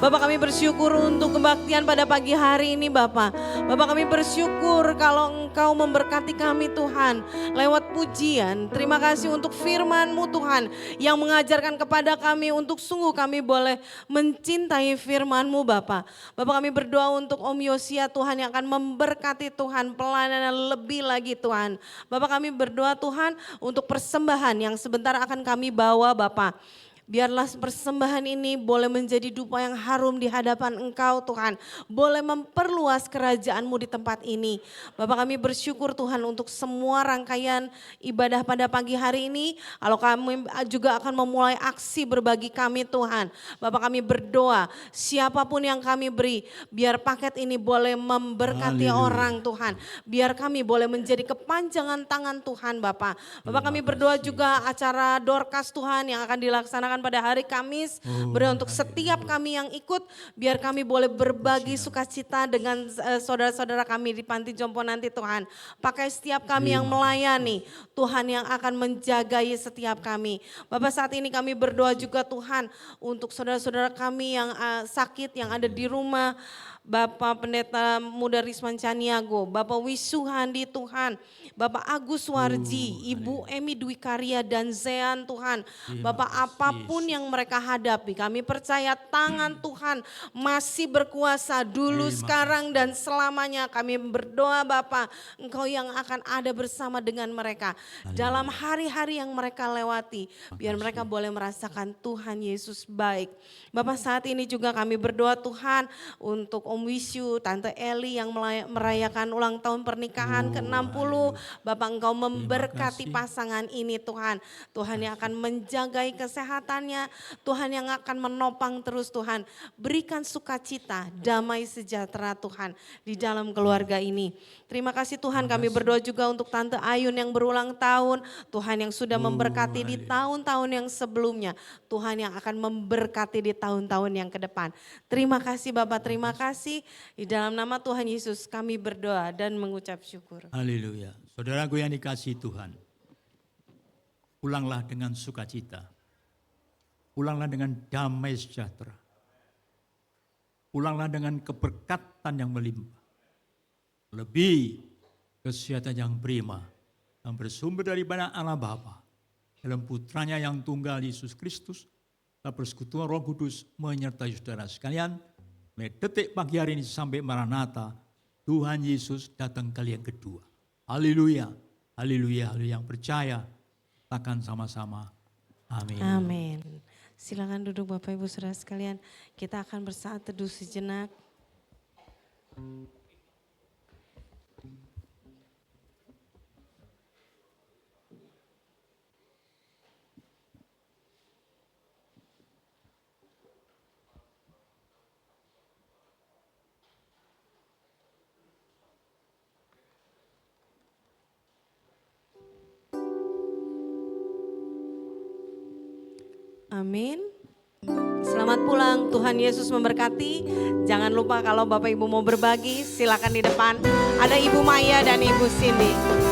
Bapak, kami bersyukur untuk kebaktian pada pagi hari ini Bapak. Bapak, kami bersyukur kalau Engkau memberkati kami Tuhan lewat pujian. Terima kasih untuk firman-Mu Tuhan yang mengajarkan kepada kami untuk sungguh kami boleh mencintai firman-Mu Bapak. Bapak, kami berdoa untuk Om Yosia Tuhan yang akan memberkati Tuhan pelayanan lebih lagi Tuhan. Bapak, kami berdoa Tuhan untuk persembahan yang sebentar akan kami bawa Bapak. Biarlah persembahan ini boleh menjadi dupa yang harum di hadapan Engkau Tuhan. Boleh memperluas kerajaan-Mu di tempat ini. Bapak, kami bersyukur Tuhan untuk semua rangkaian ibadah pada pagi hari ini. Kalau kami juga akan memulai aksi berbagi kami Tuhan. Bapak, kami berdoa siapapun yang kami beri, biar paket ini boleh memberkati orang Tuhan. Biar kami boleh menjadi kepanjangan tangan Tuhan Bapak. Bapak, kami berdoa juga acara Dorcas Tuhan yang akan dilaksanakan pada hari Kamis. Berdoa untuk setiap kami yang ikut, biar kami boleh berbagi sukacita dengan saudara-saudara kami di Panti Jompo nanti Tuhan. Pakai setiap kami yang melayani, Tuhan yang akan menjagai setiap kami. Bapak, saat ini kami berdoa juga Tuhan untuk saudara-saudara kami yang sakit, yang ada di rumah. Bapak Pendeta Muda Risman Caniago, Bapak Wisuhandi Tuhan, Bapak Agus Warji, Ibu Emi Dwi Karya dan Zean Tuhan. Bapak, apapun yang mereka hadapi, kami percaya tangan Tuhan masih berkuasa dulu, sekarang dan selamanya. Kami berdoa Bapak, Engkau yang akan ada bersama dengan mereka dalam hari-hari yang mereka lewati. Biar mereka boleh merasakan Tuhan Yesus baik. Bapak, saat ini juga kami berdoa Tuhan untuk Om Wisyu, Tante Eli yang merayakan ulang tahun pernikahan ke-60. Bapak, Engkau memberkati pasangan ini Tuhan. Tuhan yang akan menjagai kesehatannya, Tuhan yang akan menopang terus Tuhan. Berikan sukacita, damai sejahtera Tuhan di dalam keluarga ini. Terima kasih Tuhan, kami berdoa juga untuk Tante Ayun yang berulang tahun. Tuhan yang sudah memberkati di tahun-tahun yang sebelumnya. Tuhan yang akan memberkati di tahun-tahun yang ke depan. Terima kasih Bapak, terima kasih. Di dalam nama Tuhan Yesus kami berdoa dan mengucap syukur. Haleluya. Saudaraku yang dikasihi Tuhan, pulanglah dengan sukacita. Pulanglah dengan damai sejahtera. Pulanglah dengan keberkatan yang melimpah. Lebih kesehatan yang prima, yang bersumber daripada Allah Bapa, dalam putranya yang tunggal Yesus Kristus, dan persekutuan Roh Kudus menyertai saudara sekalian. Mulai detik pagi hari ini sampai Maranatha, Tuhan Yesus datang kali yang kedua. Haleluya, haleluya, haleluya. Yang percaya, katakan sama-sama. Amin. Amin. Silakan duduk Bapak Ibu Saudara sekalian. Kita akan bersaat teduh sejenak. Amin. Selamat pulang, Tuhan Yesus memberkati. Jangan lupa kalau Bapak Ibu mau berbagi, silakan di depan. Ada Ibu Maya dan Ibu Cindy.